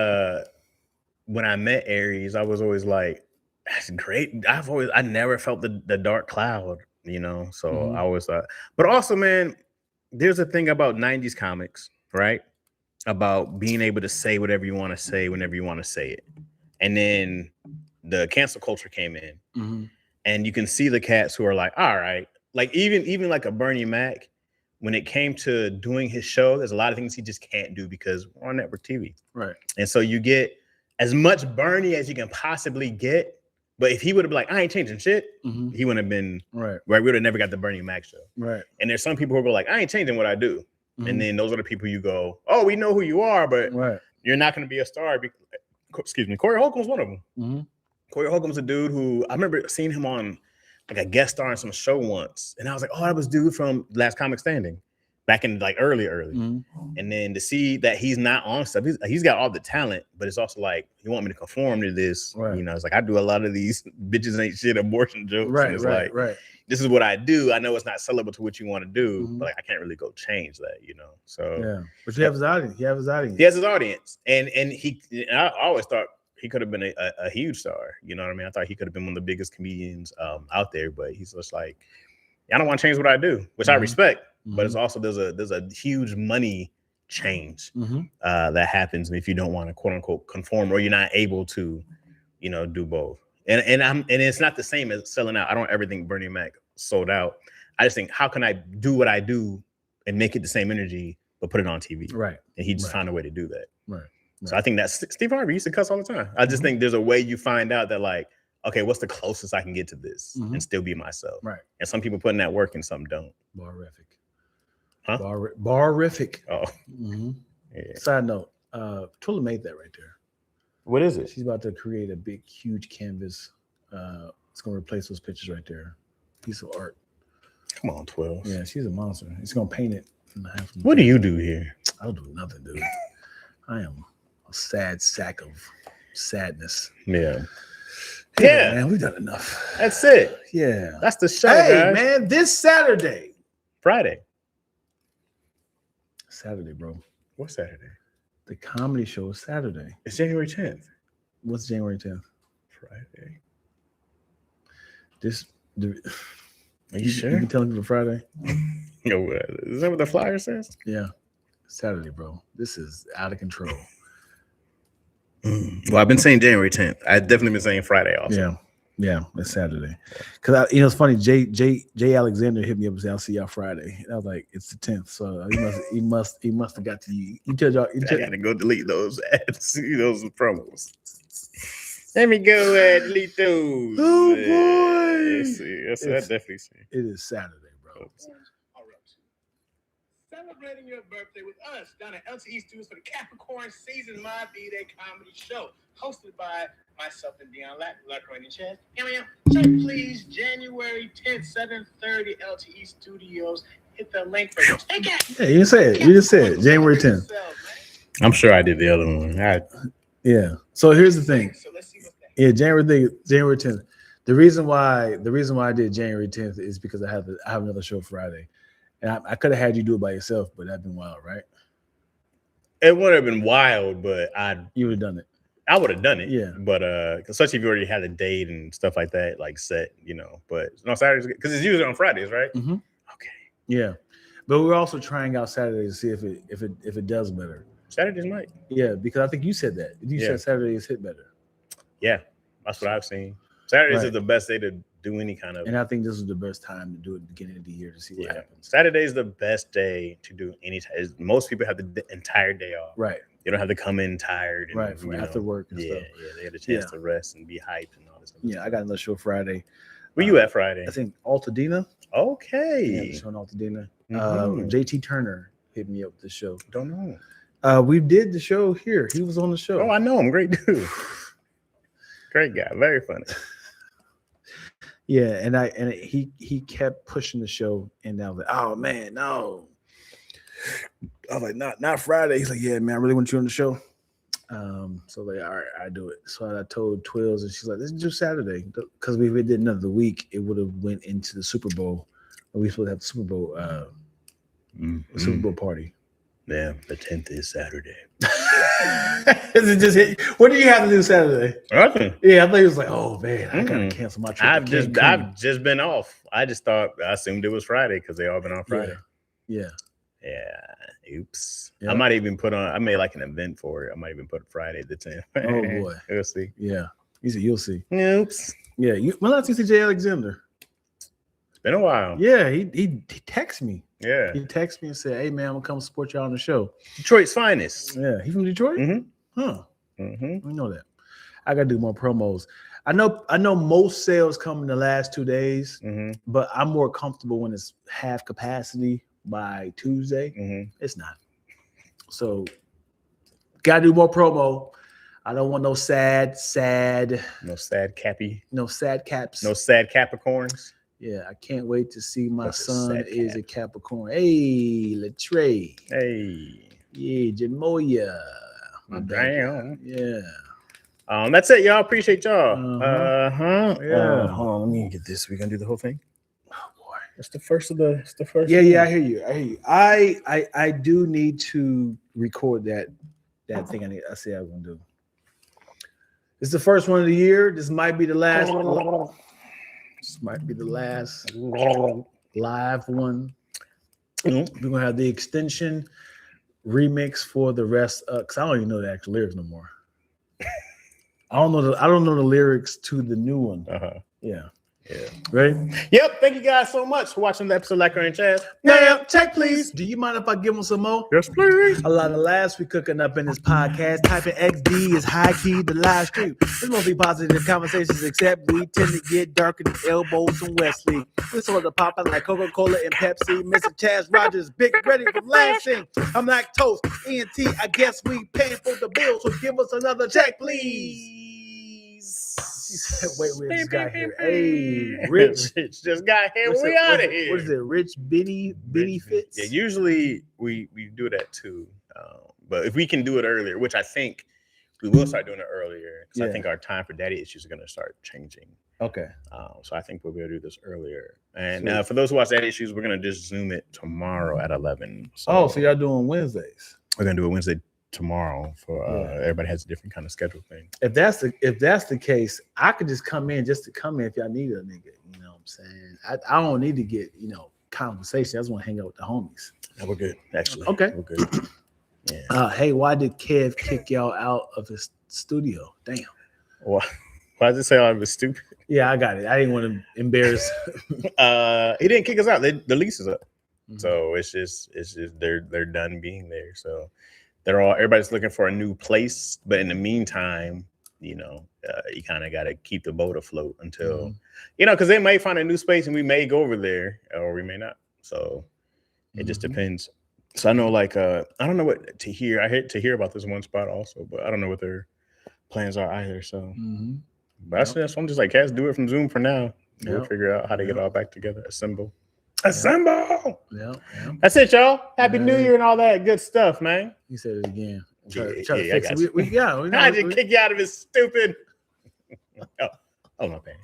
Aries, I was always like, that's great. I never felt the dark cloud. So I always thought, but also, man, there's a thing about 90s comics, right? About being able to say whatever you want to say whenever you want to say it. And then the cancel culture came in, and you can see the cats who are like, all right, like even like a Bernie Mac, when it came to doing his show, there's a lot of things he just can't do because we're on network TV. Right. And so you get as much Bernie as you can possibly get. But if he would have been like, I ain't changing shit, he wouldn't have been right. We would have never got the Bernie Mac show. Right. And there's some people who go like, I ain't changing what I do. And then those are the people you go, oh, we know who you are, but you're not going to be a star. Excuse me. Corey Holcomb's one of them. Corey Holcomb's a dude who I remember seeing him on like a guest star on some show once. And I was like, oh, that was dude from Last Comic Standing. Back in like early. And then to see that he's not on stuff, he's got all the talent, but it's also like, you want me to conform to this. Right. It's like, I do a lot of these bitches ain't shit abortion jokes. Right, and it's this is what I do. I know it's not sellable to what you want to do, but like, I can't really go change that, So yeah, but you have his audience. He has his audience. And I always thought he could have been a huge star. You know what I mean? I thought he could have been one of the biggest comedians out there, but he's just like, I don't want to change what I do, which I respect. But it's also there's a huge money change that happens if you don't want to quote unquote conform, or you're not able to, do both. And it's not the same as selling out. I don't ever think Bernie Mac sold out. I just think, how can I do what I do and make it the same energy, but put it on TV? Right. And he just found a way to do that. Right. So I think that's Steve Harvey used to cuss all the time. I just think there's a way you find out that like, okay, what's the closest I can get to this and still be myself? Right. And some people put in that work and some don't. Barific. Huh? Barific. Oh. Yeah. Side note, Twilla made that right there. What is it? She's about to create a big, huge canvas. It's gonna replace those pictures right there. Piece of art. Come on, 12. Yeah, she's a monster. It's gonna paint it. What do you do here? I don't do nothing, dude. I am a sad sack of sadness. Yeah. Yeah, man, we've done enough. That's it. Yeah. That's the show, Hey, guys. man, this Saturday. Friday. Saturday, bro. What's Saturday? The comedy show is Saturday. It's January 10th. What's January 10th? Friday. Are you sure? You can tell people Friday? Yo, is that what the flyer says? Yeah. Saturday, bro. This is out of control. Well, I've been saying January 10th. I've definitely been saying Friday also. Yeah, it's Saturday. Because it's funny. Jay Alexander hit me up and said, "I'll see y'all Friday." And I was like, "It's the 10th." So he must have got to you. You tell y'all. I gotta go delete those ads, those promos. Let me go delete those. Oh boy! Let's see. I definitely see. It is Saturday, bro. Celebrating your birthday with us down at LTE Studios for the Capricorn Season My B-Day Comedy Show, hosted by myself and Dion Lackaroni and Chaz. Check please, January 10th, 7:30, LTE Studios. Hit the link for tickets. Yeah, you just said it. You just said it. January 10th. I'm sure I did the other one. Yeah. So here's the thing. So let's see what's that. Yeah, January 10th. The reason why I did January 10th is because I have another show Friday. And I could have had you do it by yourself, but that'd been wild, right? It would have been wild, but you would have done it. I would have done it. Yeah. But especially if you already had a date and stuff like that, like set, But no, Saturdays, because it's usually on Fridays, right? Mm-hmm. Okay. Yeah. But we're also trying out Saturday to see if it does better. Saturdays might. Yeah, because I think you said that. You said Saturdays hit better. Yeah, that's what I've seen. Saturdays is the best day to do any kind of. And I think this is the best time to do it at the beginning of the year to see what happens. Saturday is the best day to do any time. Most people have the entire day off. Right. You don't have to come in tired. And, right. From after work and stuff. Yeah, they have a chance to rest and be hyped and all this stuff. Yeah, I got another show Friday. Where you at Friday? I think Altadena. Okay. Yeah, show in Altadena. JT Turner hit me up with the show. Don't know. We did the show here. He was on the show. Oh, I know him. Great dude. Great guy. Very funny. Yeah, and he kept pushing the show, and I was like, oh man, no. I was like, not Friday. He's like, yeah, man, I really want you on the show. So like, all right, I do it. So I told Twills, and she's like, let's do Saturday, because we did another week, it would have went into the Super Bowl. We supposed to have the Super Bowl, Super Bowl party. Yeah, the 10th is Saturday. Is it just hit? What do you have to do Saturday? Nothing. Yeah, I thought he was like, oh man, I gotta cancel my trip. I've just been off. I assumed it was Friday because they all been on Friday. Yeah. Oops. Yeah. I might even I made like an event for it. I might even put Friday the 10th. Oh boy. We'll see. Yeah. He said, you'll see. Oops. Yeah. When last you see Jay Alexander? It's been a while. Yeah, he texted me. Yeah. He texted me and said, hey man, I'm gonna come support y'all on the show. Detroit's finest. Yeah. He from Detroit? Huh. We know that. I gotta do more promos. I know most sales come in the last 2 days, but I'm more comfortable when it's half capacity by Tuesday. It's not. So gotta do more promo. I don't want no sad. No sad cappy. No sad caps. No sad Capricorns. Yeah, I can't wait to see my That's a son sad is cap. a Capricorn. Hey, Latre. Hey. Yeah, Jamoya. Damn. Yeah. That's it, y'all. Appreciate y'all. Yeah. Hold on, let me get this. We're gonna do the whole thing. Oh boy. It's the first. Yeah, I hear you. I do need to record that thing I said I was gonna do. It's the first one of the year. This might be the last. This might be the last live one. We're gonna have the extension remix for the rest. Cause I don't even know the actual lyrics no more. I don't know the lyrics to the new one. Yeah. Yeah. Ready? Yep. Thank you guys so much for watching the episode of Lackaroni and Chaz. Now, check please. Do you mind if I give them some more? Yes, please. A lot of laughs we cooking up in this podcast. Typing XD is high key the live stream. It's mostly positive conversations, except we tend to get darker than elbows and Wesley. This sort of popping like Coca-Cola and Pepsi. Mr. Chaz Rogers, Big Ready from Lansing. I'm LackToast, ENT. I guess we paying for the bill, so give us another check, please. She said, wait, we just got here. Hey, Rich. Rich just got here. What's We it- out what- of here. What is it? Rich Benny Fitz? Yeah, usually we do that too. But if we can do it earlier, which I think we will start doing it earlier, because I think our time for daddy issues are going to start changing. Okay. So I think we'll be able to do this earlier. And for those who watch daddy issues, we're going to just Zoom it tomorrow at 11. So y'all doing Wednesdays? We're going to do it Wednesday tomorrow for everybody has a different kind of schedule thing. If that's the case, I could just come in just to come in if y'all need a nigga. You know what I'm saying? I don't need to get, conversation. I just want to hang out with the homies. Yeah, we're good, actually. Okay. We're good. Yeah. Hey, why did Kev kick y'all out of his studio? Damn. Why did it say I was stupid? Yeah, I got it. I didn't want to embarrass. He didn't kick us out. The lease is up. So it's just they're done being there. So everybody's looking for a new place, but in the meantime, you kind of got to keep the boat afloat until because they may find a new space and we may go over there or we may not. So it just depends. So I know, I don't know what to hear. I hate to hear about this one spot also, but I don't know what their plans are either. So, but that's I'm just like, Cass, do it from Zoom for now. We'll figure out how to get all back together. Assemble. Yeah. That's it, y'all. Happy New Year and all that good stuff, man. You said it again. Try to I fix got it. I just kick you out of his stupid. Oh my bad.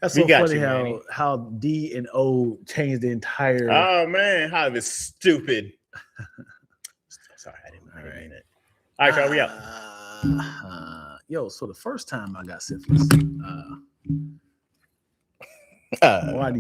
That's We so got funny you, Manny. how D and O changed the entire. Oh man, how is stupid? Sorry, I didn't mean it. All right, y'all, we out. Yo, so the first time I got syphilis, why do